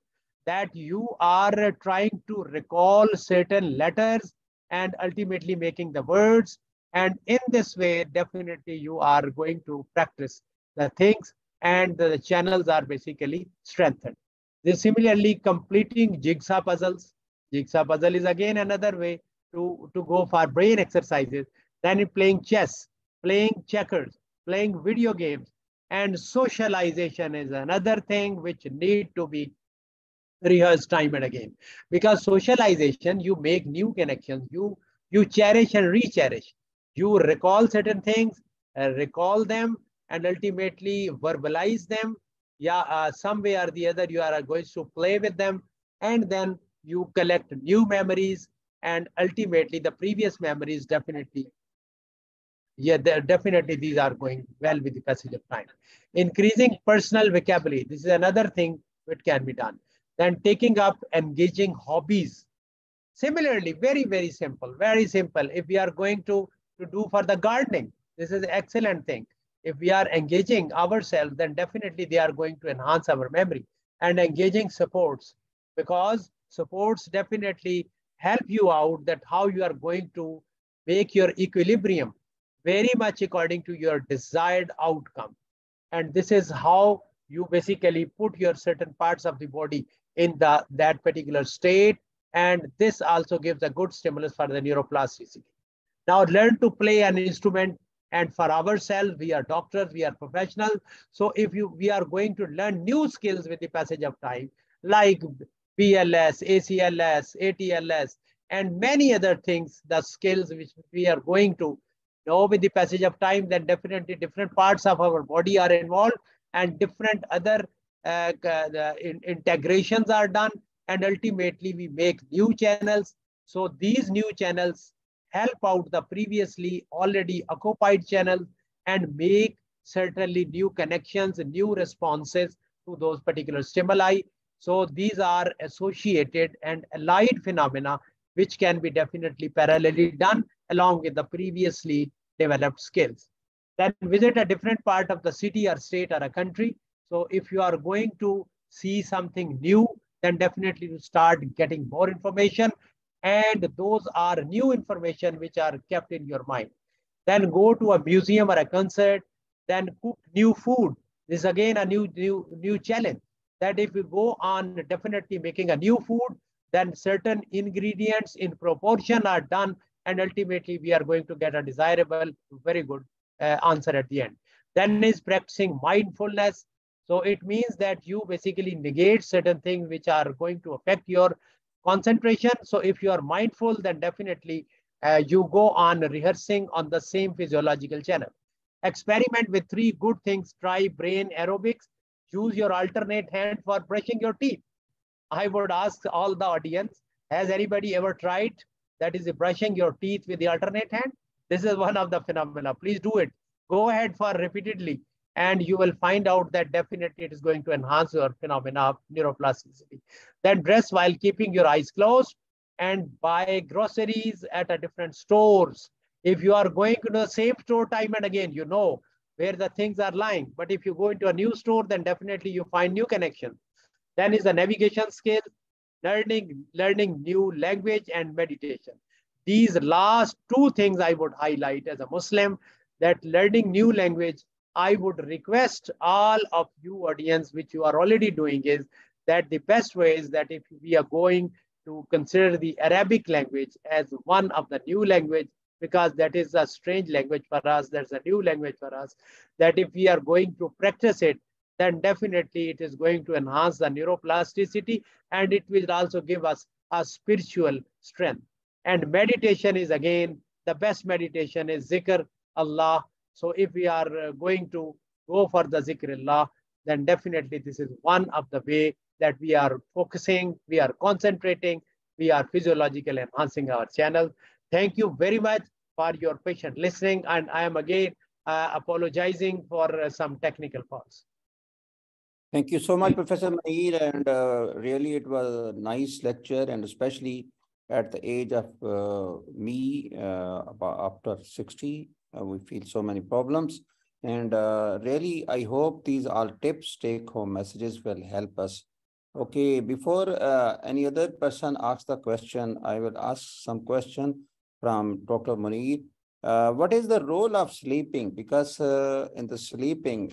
that you are trying to recall certain letters and ultimately making the words. And in this way, definitely you are going to practice the things and the channels are basically strengthened. Similarly, completing jigsaw puzzles. Jigsaw puzzle is again another way to go for brain exercises. Then playing chess, playing checkers, playing video games, and socialization is another thing which need to be rehearsed time and again. Because socialization, you make new connections, you cherish and re-cherish. You recall certain things, recall them, and ultimately verbalize them. Yeah, some way or the other, you are going to play with them, and then you collect new memories, and ultimately the previous memories definitely, definitely these are going well with the passage of time. Increasing personal vocabulary. This is another thing which can be done. Then taking up engaging hobbies. Similarly, very, very simple, very simple. If we are going to do for the gardening, this is an excellent thing. If we are engaging ourselves, then definitely they are going to enhance our memory. And engaging supports, because supports definitely help you out that how you are going to make your equilibrium very much according to your desired outcome. And this is how you basically put your certain parts of the body in that particular state. And this also gives a good stimulus for the neuroplasticity. Now learn to play an instrument. And for ourselves, we are doctors, we are professionals. So if we are going to learn new skills with the passage of time, like BLS, ACLS, ATLS, and many other things, the skills which we are going to know with the passage of time, then definitely different parts of our body are involved and different other integrations are done. And ultimately, we make new channels. So these new channels help out the previously already occupied channel and make certainly new connections and new responses to those particular stimuli. So these are associated and allied phenomena which can be definitely parallelly done along with the previously developed skills. Then visit a different part of the city or state or a country. So if you are going to see something new, then definitely you start getting more information. And those are new information which are kept in your mind. Then go to a museum or a concert, then cook new food. This is again a new challenge. That if you go on definitely making a new food, then certain ingredients in proportion are done, and ultimately we are going to get a desirable, very good answer at the end. Then is practicing mindfulness. So it means that you basically negate certain things which are going to affect your concentration. So if you are mindful, then definitely you go on rehearsing on the same physiological channel. Experiment with 3 good things. Try brain aerobics. Use your alternate hand for brushing your teeth. I would ask all the audience, has anybody ever tried that is brushing your teeth with the alternate hand? This is one of the phenomena. Please do it. Go ahead for repeatedly, and you will find out that definitely it is going to enhance your phenomena of neuroplasticity. Then dress while keeping your eyes closed, and buy groceries at a different stores. If you are going to the same store time and again, you know where the things are lying. But if you go into a new store, then definitely you find new connections. Then is the navigation skill, learning new language and meditation. These last 2 things I would highlight as a Muslim, that learning new language, I would request all of you audience, which you are already doing, is that the best way is that if we are going to consider the Arabic language as one of the new language, because that is a strange language for us, that's a new language for us, that if we are going to practice it, then definitely it is going to enhance the neuroplasticity, and it will also give us a spiritual strength. And meditation is again, the best meditation is zikr Allah. So if we are going to go for the zikr Allah, then definitely this is one of the way that we are focusing, we are concentrating, we are physiologically enhancing our channel. Thank you very much for your patient listening. And I am again apologizing for some technical faults. Thank you so much, Professor Muneer, and really it was a nice lecture, and especially at the age of me, about after 60, we feel so many problems. And really, I hope these all tips, take-home messages will help us. Okay, before any other person asks the question, I will ask some question from Dr. Muneer. What is the role of sleeping? Because in the sleeping,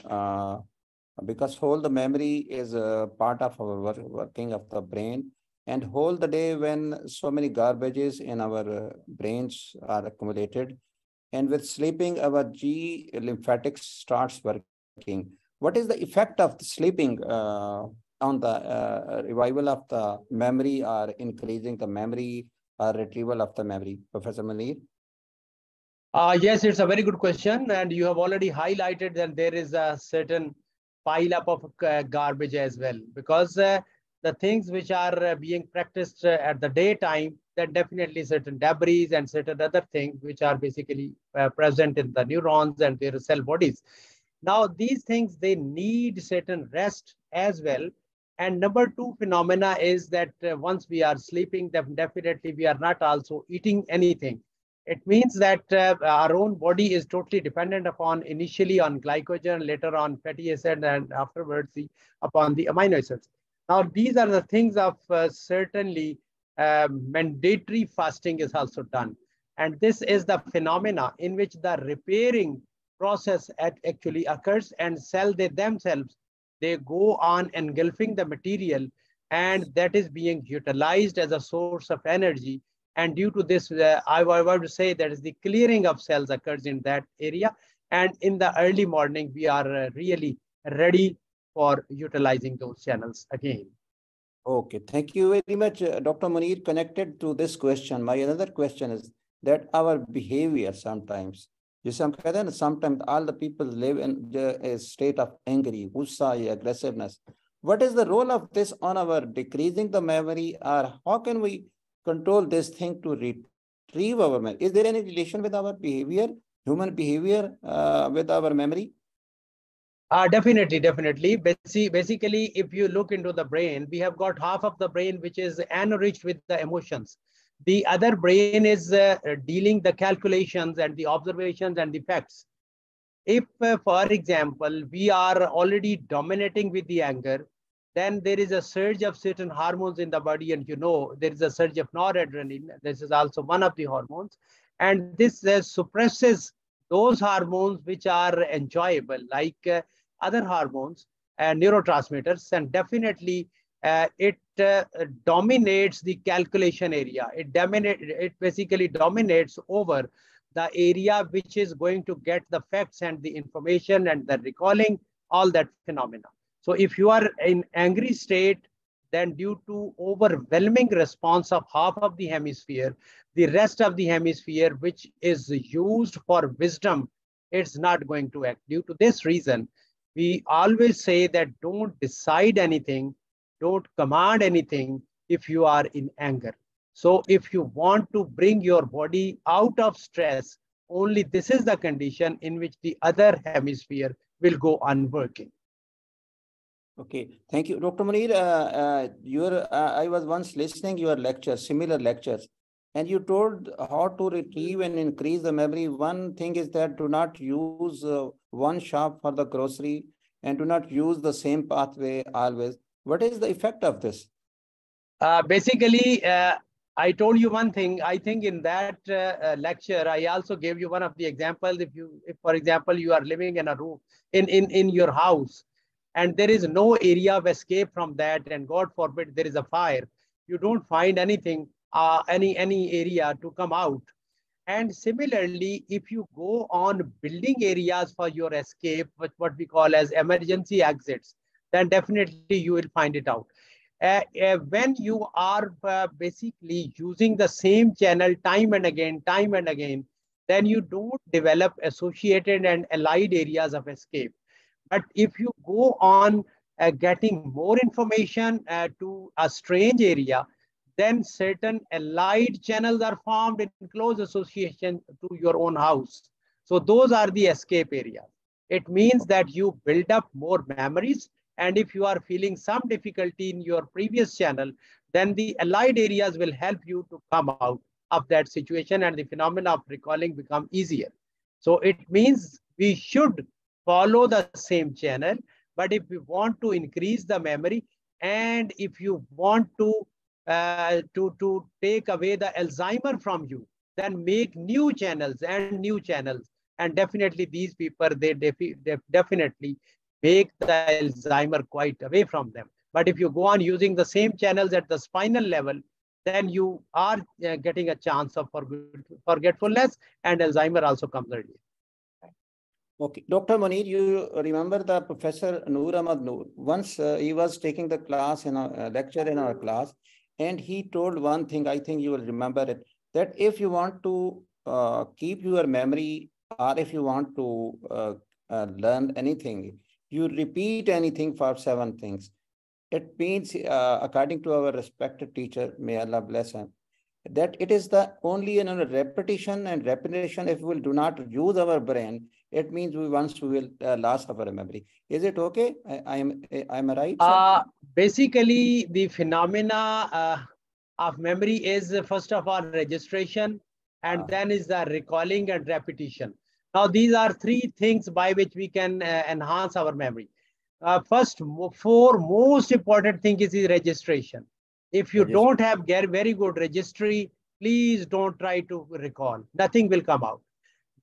because whole the memory is a part of our working of the brain, and whole the day when so many garbages in our brains are accumulated, and with sleeping our G lymphatics starts working. What is the effect of the sleeping on the revival of the memory, or increasing the memory, or retrieval of the memory? Professor Muneer? Yes, it's a very good question, and you have already highlighted that there is a certain pile up of garbage as well, because the things which are being practiced at the daytime, that definitely certain debris and certain other things which are basically present in the neurons and their cell bodies. Now, these things, they need certain rest as well. And number 2 phenomena is that once we are sleeping, then definitely we are not also eating anything. It means that our own body is totally dependent upon initially on glycogen, later on fatty acid, and afterwards upon the amino acids. Now, these are the things of certainly mandatory fasting is also done. And this is the phenomena in which the repairing process actually occurs, and cells themselves, they go on engulfing the material, and that is being utilized as a source of energy. And due to this, I want to say that is the clearing of cells occurs in that area. And in the early morning, we are really ready for utilizing those channels again. Okay, thank you very much, Dr. Muneer. Connected to this question, my another question is that our behavior sometimes, sometimes all the people live in a state of angry, gussa, aggressiveness. What is the role of this on our decreasing the memory, or how can we control this thing to retrieve our memory? Is there any relation with our behavior, human behavior, with our memory? Definitely. Basically, if you look into the brain, we have got half of the brain which is enriched with the emotions. The other brain is dealing the calculations and the observations and the facts. If, for example, we are already dominating with the anger, then there is a surge of certain hormones in the body, and you know there is a surge of noradrenaline. This is also one of the hormones, and this suppresses those hormones which are enjoyable, like other hormones and neurotransmitters, and definitely it dominates the calculation area. It basically dominates over the area which is going to get the facts and the information and the recalling, all that phenomena. So if you are in angry state, then due to overwhelming response of half of the hemisphere, the rest of the hemisphere, which is used for wisdom, it's not going to act. Due to this reason, we always say that don't decide anything, don't command anything if you are in anger. So if you want to bring your body out of stress, only this is the condition in which the other hemisphere will go on working. Okay, thank you. Dr. Muneer, I was once listening your lectures, similar lectures, and you told how to retrieve and increase the memory. One thing is that do not use one shop for the grocery and do not use the same pathway always. What is the effect of this? Basically, I told you one thing. I think in that lecture, I also gave you one of the examples. If for example, you are living in a room in your house, and there is no area of escape from that, and God forbid there is a fire, you don't find anything, any area to come out. And similarly, if you go on building areas for your escape, what we call as emergency exits, then definitely you will find it out. When you are basically using the same channel time and again, then you don't develop associated and allied areas of escape. But if you go on getting more information to a strange area, then certain allied channels are formed in close association to your own house. So those are the escape areas. It means that you build up more memories. And if you are feeling some difficulty in your previous channel, then the allied areas will help you to come out of that situation, and the phenomena of recalling become easier. So it means we should follow the same channel, but if we want to increase the memory, and if you want to take away the Alzheimer from you, then make new channels and new channels. And definitely these people, they definitely make the Alzheimer quite away from them. But if you go on using the same channels at the spinal level, then you are getting a chance of forgetfulness, and Alzheimer also comes early. Okay, Dr. Muneer, you remember the Professor Noor Ahmad Noor. Once he was taking the class in a lecture in our class, and he told one thing, I think you will remember it, that if you want to keep your memory, or if you want to learn anything, you repeat anything for 7 things. It means, according to our respected teacher, may Allah bless him, that it is the only repetition and repetition. If we do not use our brain, it means we will lose our memory. Is it okay? I'm right? Basically, the phenomena of memory is first of all registration, and then is the recalling and repetition. Now, these are 3 things by which we can enhance our memory. First, 4 most important thing is registration. If you don't have very good registry, please don't try to recall. Nothing will come out.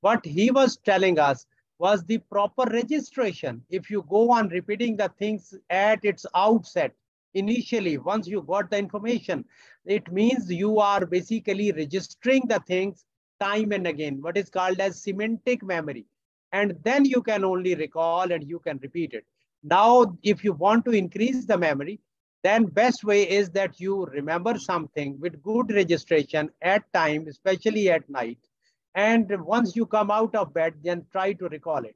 What he was telling us was the proper registration. If you go on repeating the things at its outset, initially, once you got the information, it means you are basically registering the things time and again, what is called as semantic memory. And then you can only recall and you can repeat it. Now, if you want to increase the memory, then best way is that you remember something with good registration at time, especially at night. And once you come out of bed, then try to recall it.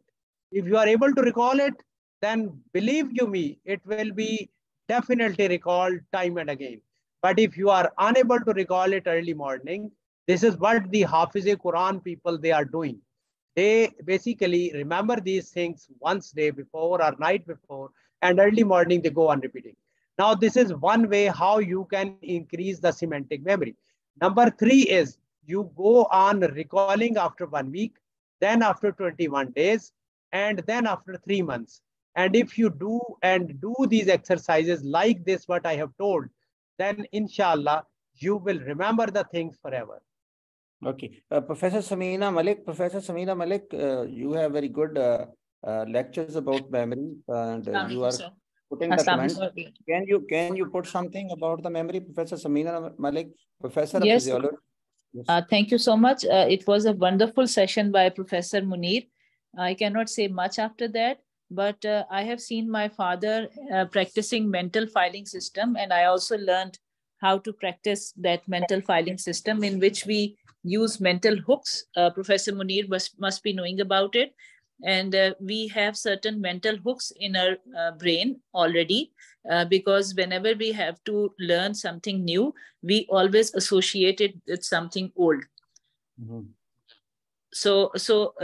If you are able to recall it, then believe you me, it will be definitely recalled time and again. But if you are unable to recall it early morning, this is what the Hafiz-e-Quran people, they are doing. They basically remember these things once day before or night before, and early morning they go on repeating. Now, this is one way how you can increase the semantic memory. Number 3 is you go on recalling after 1 week, then after 21 days, and then after 3 months. And if you do these exercises like this, what I have told, then inshallah, you will remember the things forever. Okay. Professor Samina Malik, you have very good lectures about memory, and you are putting the comments. Can you put something about the memory, Professor Samina Malik, Professor of Physiology? Yes. Thank you so much. It was a wonderful session by Professor Muneer. I cannot say much after that, but I have seen my father practicing mental filing system, and I also learned how to practice that mental filing system in which we use mental hooks. Professor Muneer must be knowing about it. And we have certain mental hooks in our brain already, because whenever we have to learn something new, we always associate it with something old. Mm-hmm. So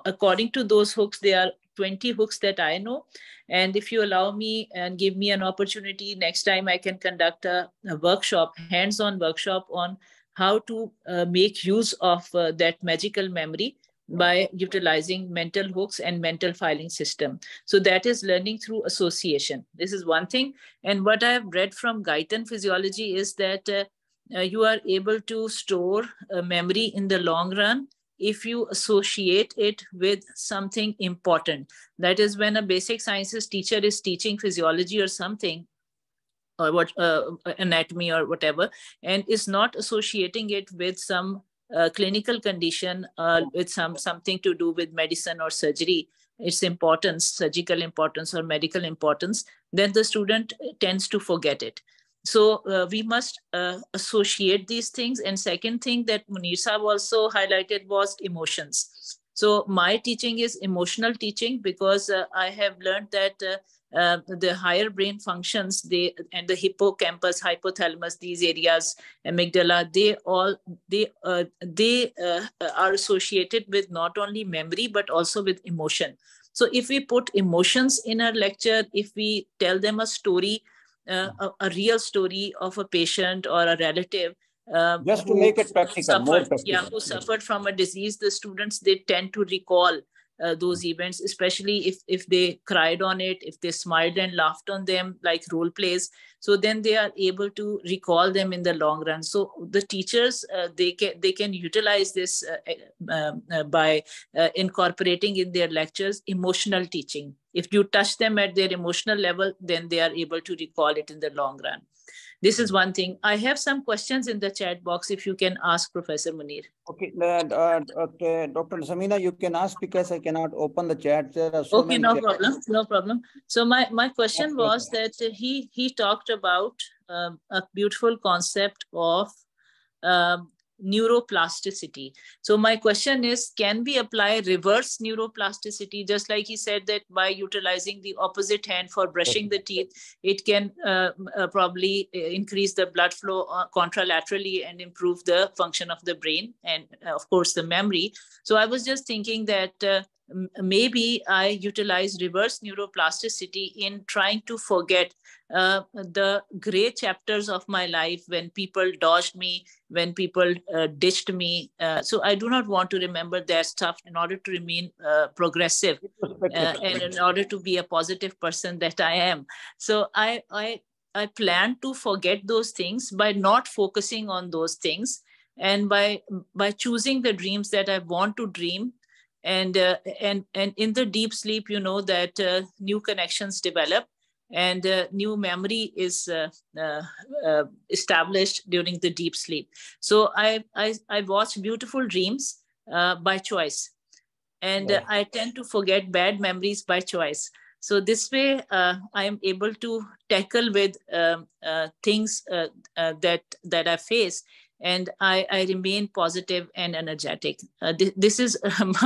according to those hooks, there are 20 hooks that I know. And if you allow me and give me an opportunity, next time I can conduct a workshop, hands-on workshop on how to make use of that magical memory by utilizing mental hooks and mental filing system. So that is learning through association. This is one thing. And what I have read from Guyton physiology is that you are able to store memory in the long run if you associate it with something important. That is, when a basic sciences teacher is teaching physiology or something, or what anatomy or whatever, and is not associating it with some clinical condition, with something to do with medicine or surgery, its importance, surgical importance or medical importance, then the student tends to forget it. So we must associate these things. And second thing that Muneer Sahab also highlighted was emotions. So my teaching is emotional teaching, because I have learned that the higher brain functions, and the hippocampus, hypothalamus, these areas, amygdala, they are associated with not only memory but also with emotion. So if we put emotions in our lecture, if we tell them a story, a real story of a patient or a relative, just to make it practical, more practical. Who suffered from a disease, the students, they tend to recall those events, especially if they cried on it, if they smiled and laughed on them, like role plays. So then they are able to recall them in the long run. So the teachers, they can utilize this by incorporating in their lectures emotional teaching. If you touch them at their emotional level, then they are able to recall it in the long run. This is one thing. I have some questions in the chat box, if you can ask Professor Muneer. Okay, okay, Dr. Samina, you can ask, because I cannot open the chat. There are so many problem, no problem. So my question was that he talked about a beautiful concept of neuroplasticity. So my question is, can we apply reverse neuroplasticity? Just like he said that by utilizing the opposite hand for brushing the teeth, it can probably increase the blood flow contralaterally and improve the function of the brain and of course the memory. So I was just thinking that maybe I utilize reverse neuroplasticity in trying to forget the gray chapters of my life, when people dodged me, when people ditched me. So I do not want to remember that stuff in order to remain progressive and in order to be a positive person that I am. So I I plan to forget those things by not focusing on those things, and by choosing the dreams that I want to dream. And in the deep sleep, you know that new connections develop, and new memory is established during the deep sleep. So I watch beautiful dreams by choice, and I tend to forget bad memories by choice. So this way, I am able to tackle with things that I face, and I remain positive and energetic. This is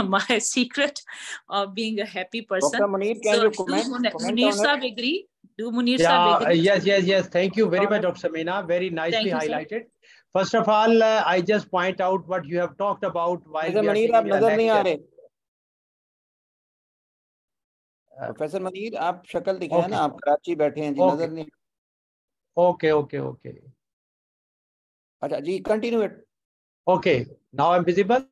my secret of being a happy person. Dr. Muneer, can you comment Muneer on it? Saab agree? Do Muneer Saab agree? Yes. Thank you very much, Dr. Samina. Very nicely highlighted. First of all, I just point out what you have talked about while we are Muneer, आप taking a नजर नहीं आ lecture. रहे. Professor Munir, आप शक्ल दिखाएं ना, आप कराची बैठे हैं जी, नजर नहीं. Okay. अच्छा जी, continue it. Okay, now I'm visible.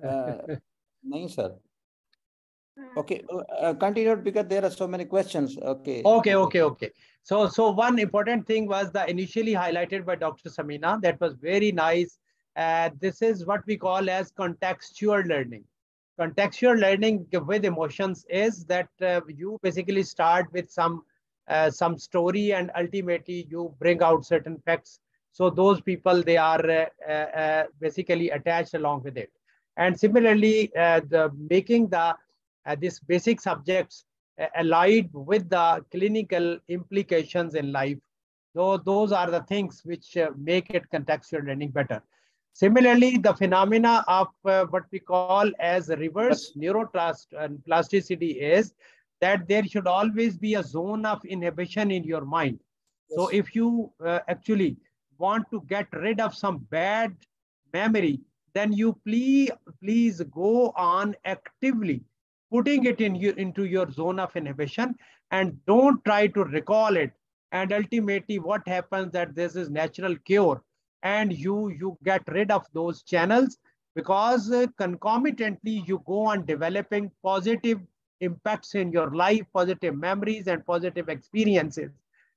नहीं sir. Okay, continue it because there are so many questions. Okay. So one important thing was the initially highlighted by Dr. Samina. That was very nice. This is what we call as contextual learning. Contextual learning with emotions is that you basically start with some story, and ultimately you bring out certain facts. So those people, they are basically attached along with it. And similarly, making these basic subjects allied with the clinical implications in life. So those are the things which make it contextual learning better. Similarly, the phenomena of what we call as reverse neuroplasticity is that there should always be a zone of inhibition in your mind. Yes. So if you actually want to get rid of some bad memory, then you please go on actively putting it into your zone of inhibition, and don't try to recall it. And ultimately what happens that this is natural cure, and you get rid of those channels, because concomitantly you go on developing positive impacts in your life, positive memories and positive experiences,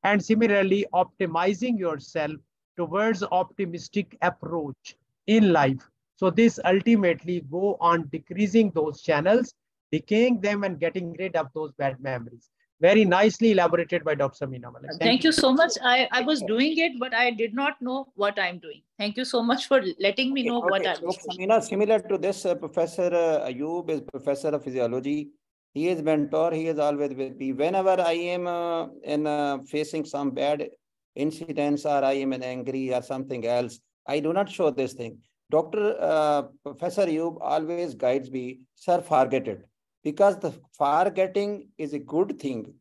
and similarly optimizing yourself towards optimistic approach in life. So this ultimately go on decreasing those channels, decaying them, and getting rid of those bad memories. Very nicely elaborated by Dr. Samina. Thank you so much. I was doing it, but I did not know what I'm doing. Thank you so much for letting me know what I was doing. Samina, similar to this, Professor Ayub is professor of physiology. He is mentor. He is always with me. Whenever I am facing some bad incidents, or I am angry or something else, I do not show this thing. Professor Ayub always guides me, sir, forget it. Because the forgetting is a good thing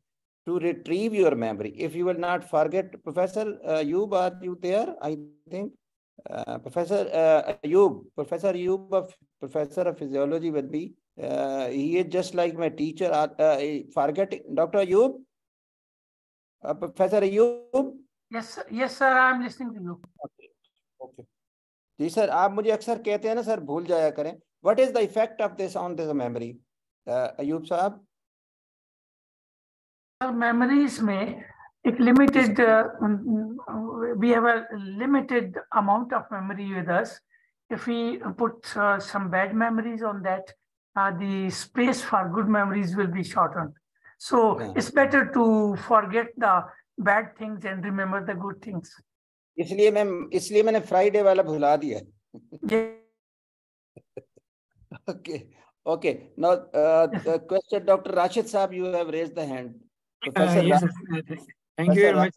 to retrieve your memory. If you will not forget, Professor Ayub, are you there? I think Professor Ayub, Professor of Physiology will be. He is just like my teacher. Forgetting, Dr. Ayub? Professor Ayub? Yes, sir, I am listening to you. Okay. जी sir, आप मुझे अक्सर कहते हैं ना sir, भूल जाया करें. What is the effect of this on the memory? Ayub साहब? Memories में एक limited, we have a limited amount of memory with us. If we put some bad memories on that, the space for good memories will be shortened. So it's better to forget the bad things and remember the good things. इसलिए मैंने Friday वाला भुला दिया. Okay. Now, the question, Dr. Rashid Saab, you have raised the hand. Yes, thank you very much.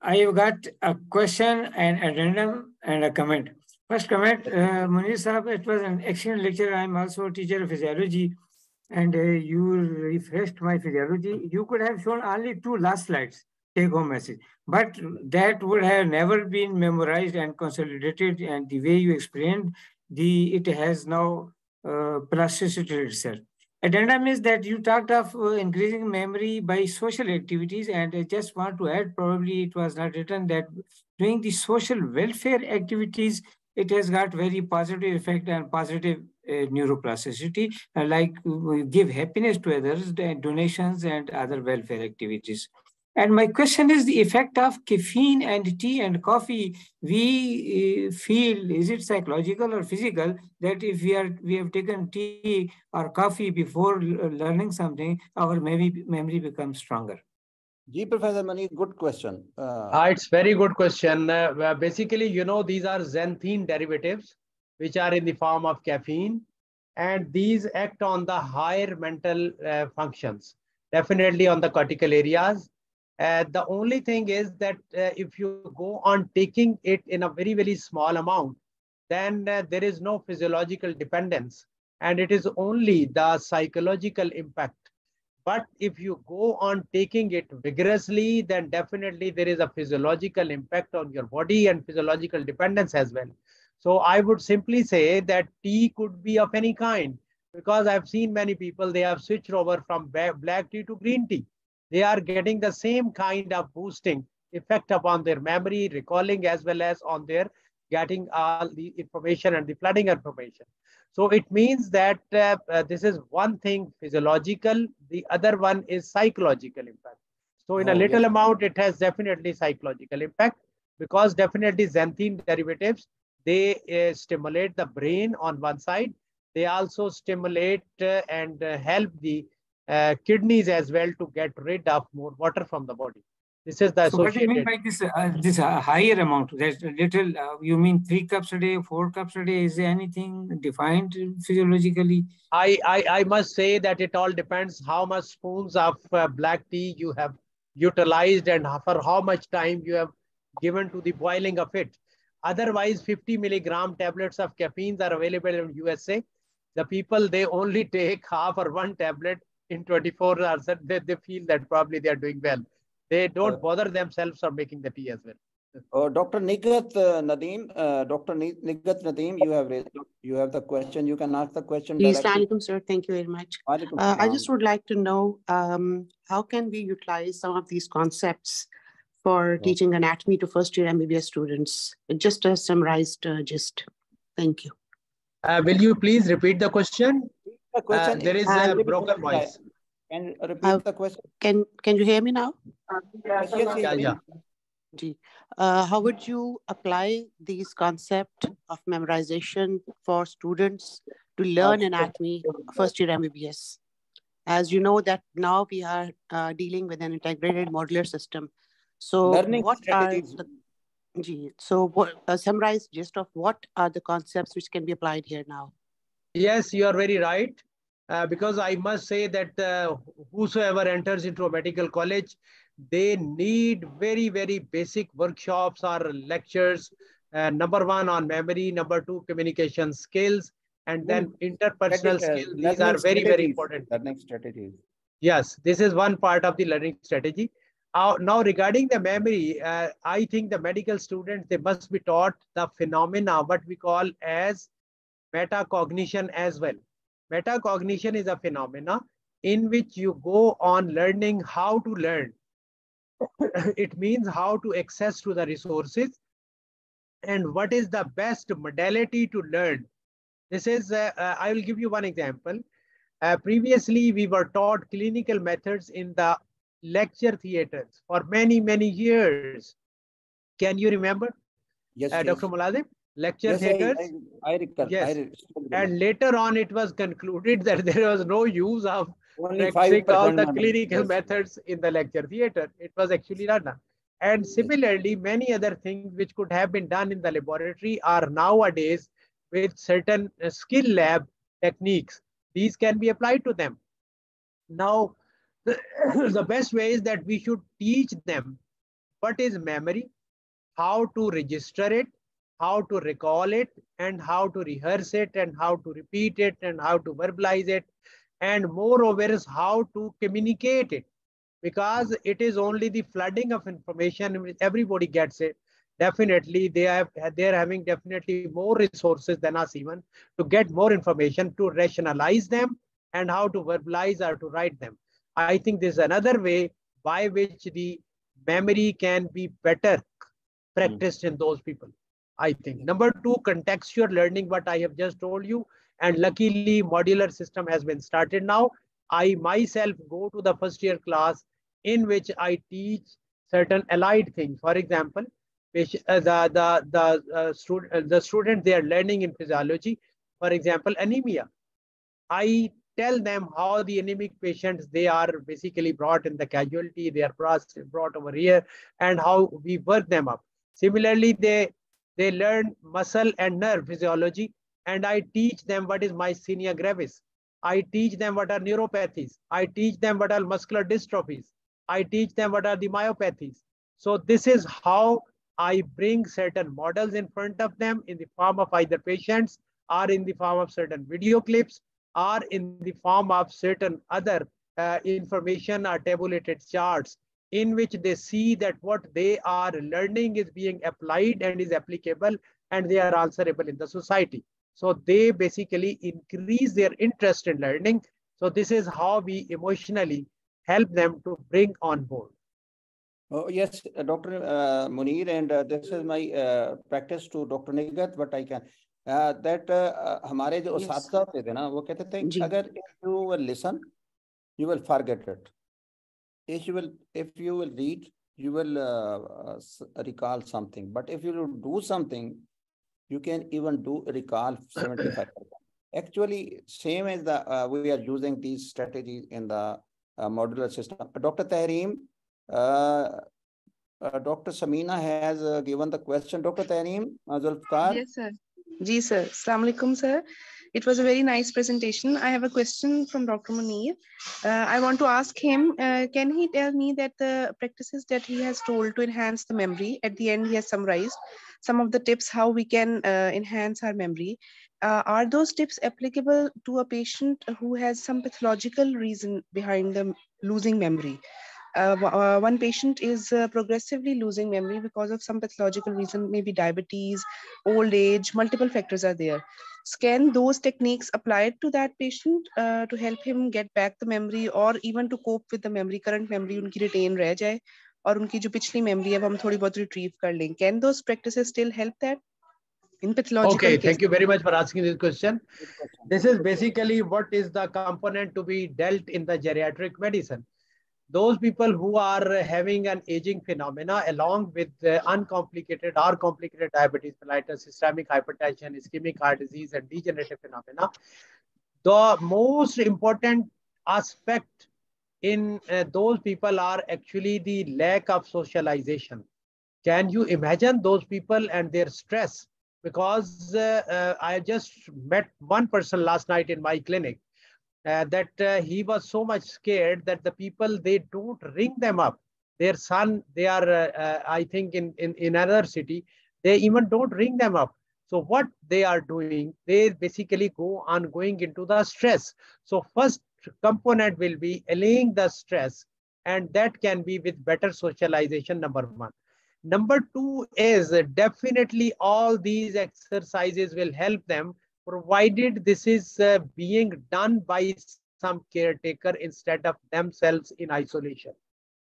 I have got a question and addendum and a comment. First comment, Muneer Saab, it was an excellent lecture. I am also a teacher of physiology, and you refreshed my physiology. You could have shown only 2 last slides, take home message, but that would have never been memorized and consolidated, and the way you explained, it has now plasticity itself. Addendum is that you talked of increasing memory by social activities, and I just want to add, probably it was not written, that doing the social welfare activities, it has got very positive effect and positive neuroplasticity, like give happiness to others, donations and other welfare activities. And my question is the effect of caffeine and tea and coffee. We feel, is it psychological or physical, that if we have taken tea or coffee before learning something, our memory becomes stronger? Ji, Professor Muneer, good question. It's very good question. Basically, you know, these are xanthine derivatives, which are in the form of caffeine, and these act on the higher mental functions, definitely on the cortical areas. The only thing is that if you go on taking it in a very, very small amount, then there is no physiological dependence, and it is only the psychological impact. But if you go on taking it vigorously, then definitely there is a physiological impact on your body and physiological dependence as well. So I would simply say that tea could be of any kind, because I've seen many people, they have switched over from black tea to green tea. They are getting the same kind of boosting effect upon their memory, recalling, as well as on their getting all the information and the flooding information. So it means that this is one thing physiological, the other one is psychological impact. So in a little amount, it has definitely psychological impact, because definitely xanthine derivatives, they stimulate the brain on one side. They also stimulate and help the kidneys as well to get rid of more water from the body. This is the So what do you mean associated. by this higher amount? That's little. You mean 3 cups a day, 4 cups a day? Is there anything defined physiologically? I must say that it all depends how much spoons of black tea you have utilized and for how much time you have given to the boiling of it. Otherwise, 50 milligram tablets of caffeine are available in USA. The people, they only take half or one tablet in 24 hours. They feel that probably they are doing well. They don't bother themselves for making the tea as well. Dr. Nigat Nadeem, Dr. Nigat Nadeem, you have the question. You can ask the question directly. Assalamualaikum, sir. Thank you very much. I just would like to know how can we utilize some of these concepts for teaching anatomy to first-year MBBS students? Just a summarized gist. Thank you. Will you please repeat the question? The question there is a broken voice. Can you repeat the question? Can you hear me now? Yeah. How would you apply these concepts of memorization for students to learn anatomy first-year MBBS? As you know that now we are dealing with an integrated modular system. So what are the summarize gist of what are the concepts which can be applied here now? Yes, you are very right. Because I must say that whosoever enters into a medical college, they need very, very basic workshops or lectures. Number one on memory, number two communication skills, and then interpersonal skills. These are very, very important. Learning strategies. Yes, this is one part of the learning strategy. Now regarding the memory, I think the medical students, they must be taught the phenomena, what we call as metacognition as well. Metacognition is a phenomena in which you go on learning how to learn. It means how to access to the resources and what is the best modality to learn. This is, I will give you one example. Previously, we were taught clinical methods in the lecture theaters for many, many years. Can you remember? Yes, Dr. Mulazim? Lecture theaters? I recall. Yes. And later on, it was concluded that there was no use of practicing all the clinical methods in the lecture theater. It was actually not done. And similarly, many other things which could have been done in the laboratory are nowadays with certain skill lab techniques. These can be applied to them. Now, the best way is that we should teach them what is memory, how to register it, how to recall it, and how to rehearse it, and how to repeat it, and how to verbalize it, and moreover is how to communicate it, because it is only the flooding of information which everybody gets it. Definitely, they're having definitely more resources than us even to get more information, to rationalize them, and how to verbalize or to write them. I think there's another way by which the memory can be better practiced in those people. I think. Number two, contextual learning, what I have just told you. And luckily, modular system has been started now. I myself go to the first year class in which I teach certain allied things. For example, the students, they are learning in physiology, for example, anemia. I tell them how the anemic patients, they are basically brought in the casualty, they are brought over here, and how we work them up. Similarly, they learn muscle and nerve physiology, and I teach them what is myasthenia gravis. I teach them what are neuropathies. I teach them what are muscular dystrophies. I teach them what are the myopathies. So this is how I bring certain models in front of them in the form of either patients or in the form of certain video clips or in the form of certain other information or tabulated charts in which they see that what they are learning is being applied and is applicable and they are answerable in the society. So they basically increase their interest in learning. So this is how we emotionally help them to bring on board. Oh, yes, Dr. Muneer, and this is my practice to Dr. Nigat, but I can. That हमारे जो उस्ताद होते थे ना, वो कहते थे अगर if you will listen, you will forget it. If you will read, you will recall something. But if you do something, you can even recall 75%. Actually, same as the we are using these strategies in the modular system. Dr. Tahreem, Dr. Samina has given the question. Dr. Tahreem, Zulfikar. Yes, sir. Ji, sir. Assalamu alaikum, sir. It was a very nice presentation. I have a question from Dr. Muneer. I want to ask him, can he tell me that the practices that he has told to enhance the memory, at the end he has summarized some of the tips how we can enhance our memory. Are those tips applicable to a patient who has some pathological reason behind them losing memory? One patient is progressively losing memory because of some pathological reason, maybe diabetes, old age, multiple factors are there. Can those techniques apply to that patient to help him get back the memory or even to cope with the memory, current memory उनकी retain रह जाए और उनकी जो पिछली memory है वो हम थोड़ी बहुत retrieve कर लें? Can those practices still help that in pathological Okay, cases? thank you very much for asking this question. This is basically what is the component to be dealt in the geriatric medicine. Those people who are having an aging phenomena along with uncomplicated or complicated diabetes mellitus, systemic hypertension, ischemic heart disease, and degenerative phenomena, the most important aspect in those people are actually the lack of socialization. Can you imagine those people and their stress? Because I just met one person last night in my clinic that he was so much scared that the people, they don't ring them up. Their son, they are, I think in another city, they even don't ring them up. So what they are doing, they basically go on going into the stress. So first component will be allaying the stress, and that can be with better socialization, number one. Number two is definitely all these exercises will help them, provided this is being done by some caretaker instead of themselves in isolation.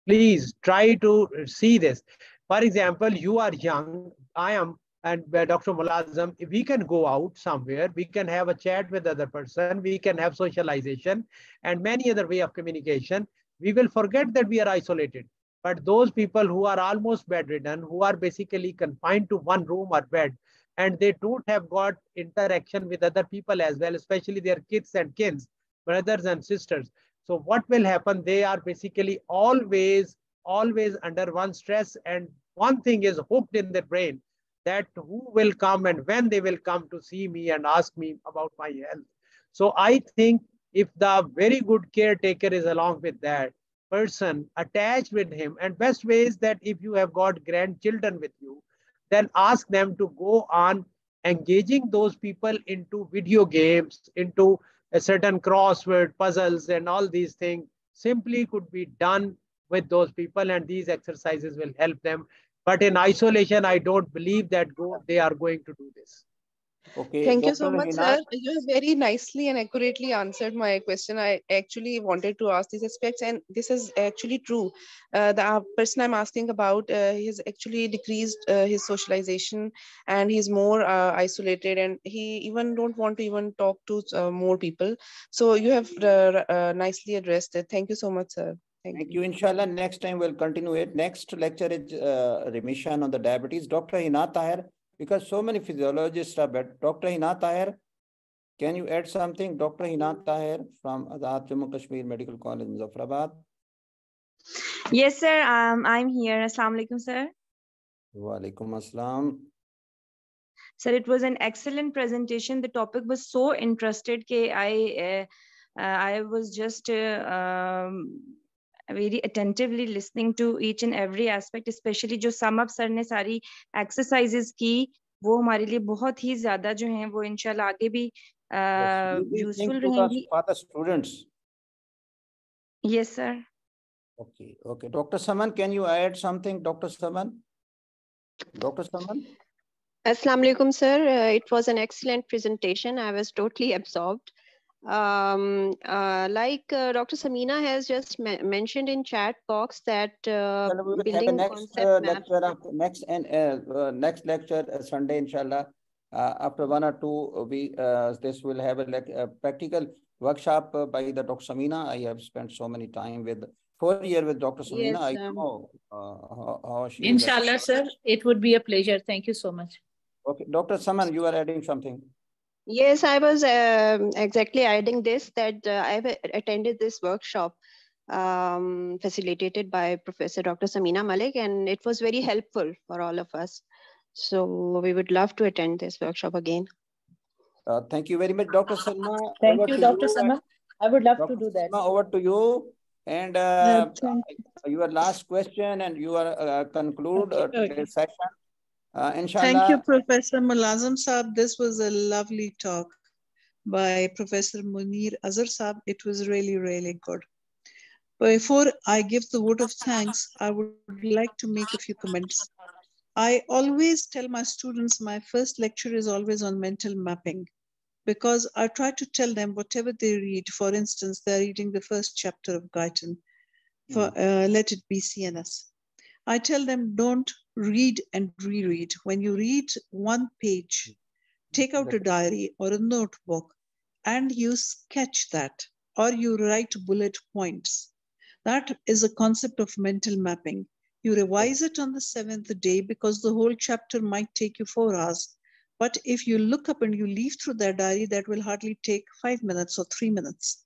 Please try to see this. For example, you are young, I am, and Dr. Mulazam, if we can go out somewhere, we can have a chat with other person, we can have socialization and many other way of communication. We will forget that we are isolated. But those people who are almost bedridden, who are basically confined to one room or bed, and they don't have got interaction with other people as well, especially their kids and kins, brothers and sisters. So what will happen? They are basically always under one stress, and one thing is hooked in their brain, that who will come and when they will come to see me and ask me about my health. So I think if the very good caretaker is along with that person, attached with him, and best way is that if you have got grandchildren with you, then ask them to go on engaging those people into video games, into a certain crossword puzzles, and all these things simply could be done with those people, and these exercises will help them. But in isolation, I don't believe that they are going to do this. Okay, Thank Dr. you so much, sir. You have very nicely and accurately answered my question. I actually wanted to ask these aspects, and this is actually true. The person I'm asking about, he's actually decreased his socialization, and he's more isolated, and he even don't want to even talk to more people. So you have nicely addressed it. Thank you so much, sir. Thank you. Inshallah, next time we'll continue it. Next lecture is remission on the diabetes. Dr. Hina Tahir, because so many physiologists are better. Dr. Hina Tahir, can you add something? Dr. Hina Tahir from Azad Jammu Kashmir Medical College, Muzaffarabad. Yes, sir. I'm here. Assalamu alaikum, sir. Wa alaikum assalam. Sir, it was an excellent presentation. The topic was so interested that I was just very attentively listening to each and every aspect, especially जो sum up sir ने सारी exercises की, वो हमारे लिए बहुत ही ज़्यादा जो हैं वो इंशाल्लाह आगे भी useful रहेंगी. For the students. Yes, sir. Okay, okay. Dr. Saman, can you add something, Dr. Saman? Dr. Saman? Assalamu alaikum, sir. It was an excellent presentation. I was totally absorbed. Like Dr. Samina has just mentioned in chat box that we will have a next lecture Sunday, inshallah. After 1 or 2 weeks, this will have a practical workshop by the Dr. Samina. I have spent so many time with 4 years with Dr. Samina. Yes, I know how she Inshallah, sir. It would be a pleasure. Thank you so much. Okay, Dr. Saman, you are adding something. Yes, I was exactly adding this, that I've attended this workshop facilitated by Professor Dr. Samina Malik, and it was very helpful for all of us. So we would love to attend this workshop again. Thank you very much, Dr. Salma. Thank you, Dr. Salma. I would love to do that. Salma, over to you. And your last question, and you are conclude today's session. Inshallah. Thank you, Professor Mulazam Saab. This was a lovely talk by Professor Muneer Azhar Saab. It was really, really good. Before I give the vote of thanks, I would like to make a few comments. I always tell my students my first lecture is always on mental mapping, because I try to tell them whatever they read. For instance, they're reading the first chapter of Guyton, for let it be CNS. I tell them don't read and reread. When you read one page, take out a diary or a notebook and you sketch that, or you write bullet points. That is a concept of mental mapping. You revise it on the 7th day because the whole chapter might take you 4 hours. But if you look up and you leaf through that diary, that will hardly take 5 minutes or 3 minutes.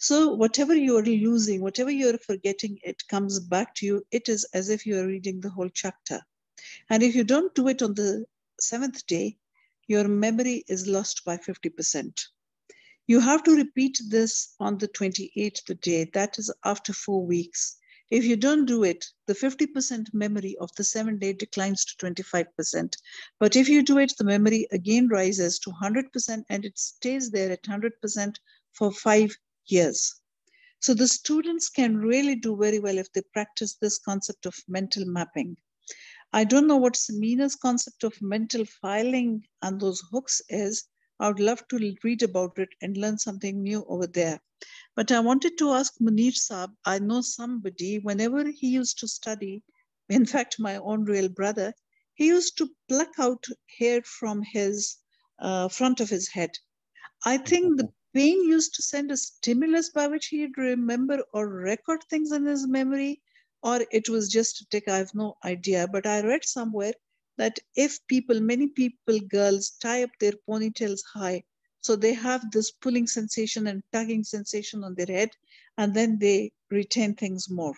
So whatever you're losing, whatever you're forgetting, it comes back to you. It is as if you're reading the whole chapter. And if you don't do it on the 7th day, your memory is lost by 50%. You have to repeat this on the 28th day. That is after 4 weeks. If you don't do it, the 50% memory of the 7-day declines to 25%. But if you do it, the memory again rises to 100% and it stays there at 100% for 5 years. So the students can really do very well if they practice this concept of mental mapping. I don't know what Samina's concept of mental filing and those hooks is. I would love to read about it and learn something new over there. But I wanted to ask Muneer Saab, I know somebody, whenever he used to study, in fact, my own real brother, he used to pluck out hair from his front of his head. I think the pain used to send a stimulus by which he'd remember or record things in his memory, or it was just a tick, I have no idea. But I read somewhere that if people, many people, girls, tie up their ponytails high, so they have this pulling sensation and tugging sensation on their head, and then they retain things more.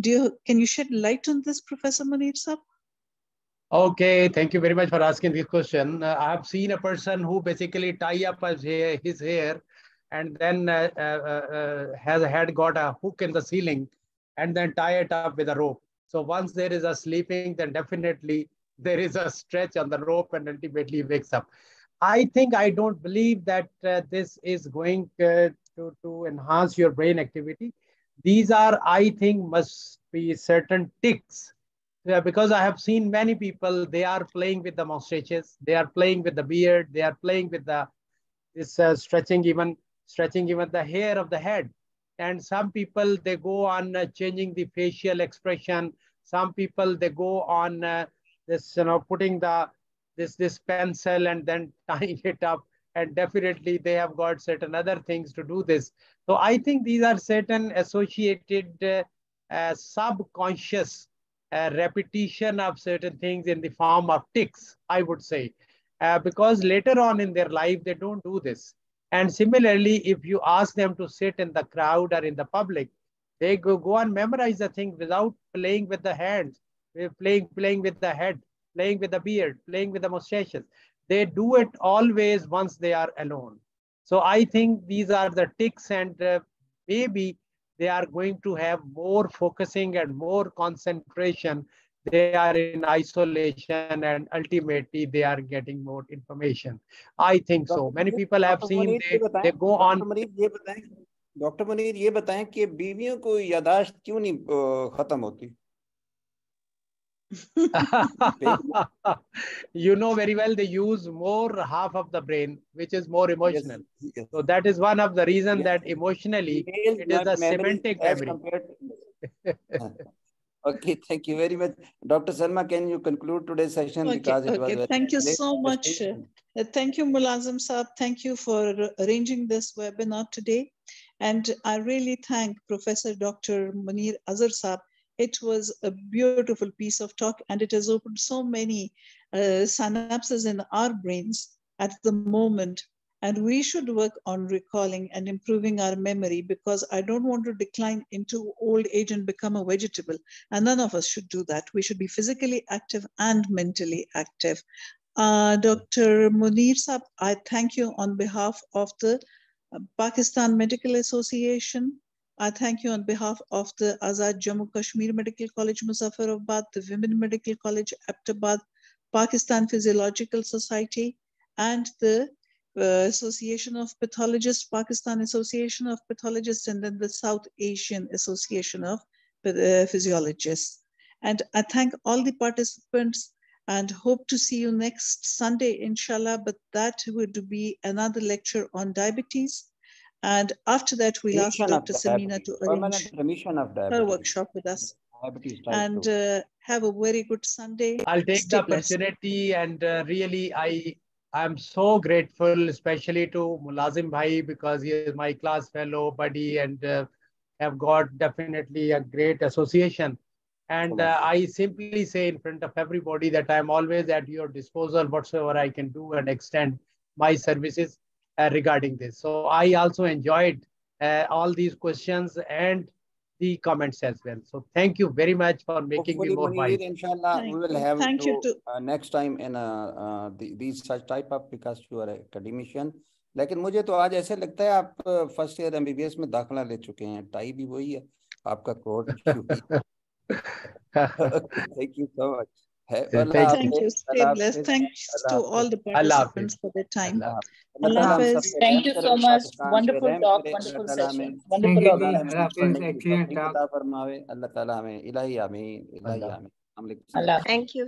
Can you shed light on this, Professor Muneer Saab? Okay, thank you very much for asking this question. I have seen a person who basically tie up his hair and then had got a hook in the ceiling and then tie it up with a rope. So once there is a sleeping, then definitely there is a stretch on the rope and ultimately wakes up. I think I don't believe that this is going to enhance your brain activity. These are, I think, must be certain tics. Yeah, because I have seen many people, they are playing with the mustaches, they are playing with the beard, they are playing with stretching even the hair of the head. And some people, they go on changing the facial expression. Some people, they go on putting this pencil and then tying it up and definitely they have got certain other things to do this. So I think these are certain associated subconscious repetition of certain things in the form of tics, I would say, because later on in their life, they don't do this. And similarly, if you ask them to sit in the crowd or in the public, they go and memorize the thing without playing with the hands, playing with the head, playing with the beard, playing with the mustaches. They do it always once they are alone. So I think these are the tics, and maybe they are going to have more focusing and more concentration. They are in isolation and ultimately they are getting more information. I think so. Many people have seen they go on. Doctor Munir ये बताएं कि बीवियों को याददाश्त क्यों नहीं खत्म होती? You know very well, they use more half of the brain, which is more emotional. Yes, yes. So that is one of the reasons that emotionally it is a semantic memory. Okay, thank you very much. Dr. Salma, can you conclude today's session? Okay, because it was thank you so much. Thank you, Mulazim Saab. Thank you for arranging this webinar today. And I really thank Professor Dr. Muneer Azhar Saab. It was a beautiful piece of talk, and it has opened so many synapses in our brains at the moment. And we should work on recalling and improving our memory, because I don't want to decline into old age and become a vegetable. And none of us should do that. We should be physically active and mentally active. Dr. Muneer Saab, I thank you on behalf of the Pakistan Medical Association. I thank you on behalf of the Azad Jammu Kashmir Medical College, Muzaffarabad, the Women Medical College, Aptabad, Pakistan Physiological Society, and the Association of Pathologists, Pakistan Association of Pathologists, and then the South Asian Association of Physiologists. And I thank all the participants and hope to see you next Sunday, inshallah, but that would be another lecture on diabetes. And after that, we'll ask Dr. Samina to arrange her workshop with us. And have a very good Sunday. I'll take the opportunity, and really, I'm so grateful, especially to Mulazim Bhai, because he is my class fellow, buddy, and have got definitely a great association. And I simply say in front of everybody that I'm always at your disposal, whatsoever I can do and extend my services regarding this. So I also enjoyed all these questions and the comments as well. So thank you very much for making me more wise. Inshallah, we will have next time in these such type of, because you are an academician. लेकिन मुझे तो आज ऐसे लगता है आप first year MBBS में दाखिला ले चुके हैं, टाई भी वही है, आपका कोट भी. Thank you so much. Thank you. Stay blessed. Thanks to all the participants for their time. Allah Hafiz. Thank you so much. Wonderful talk, wonderful session. Wonderful Allah Ta'ala हमें इलाही आमीन, इलाही आमीन. Thank you.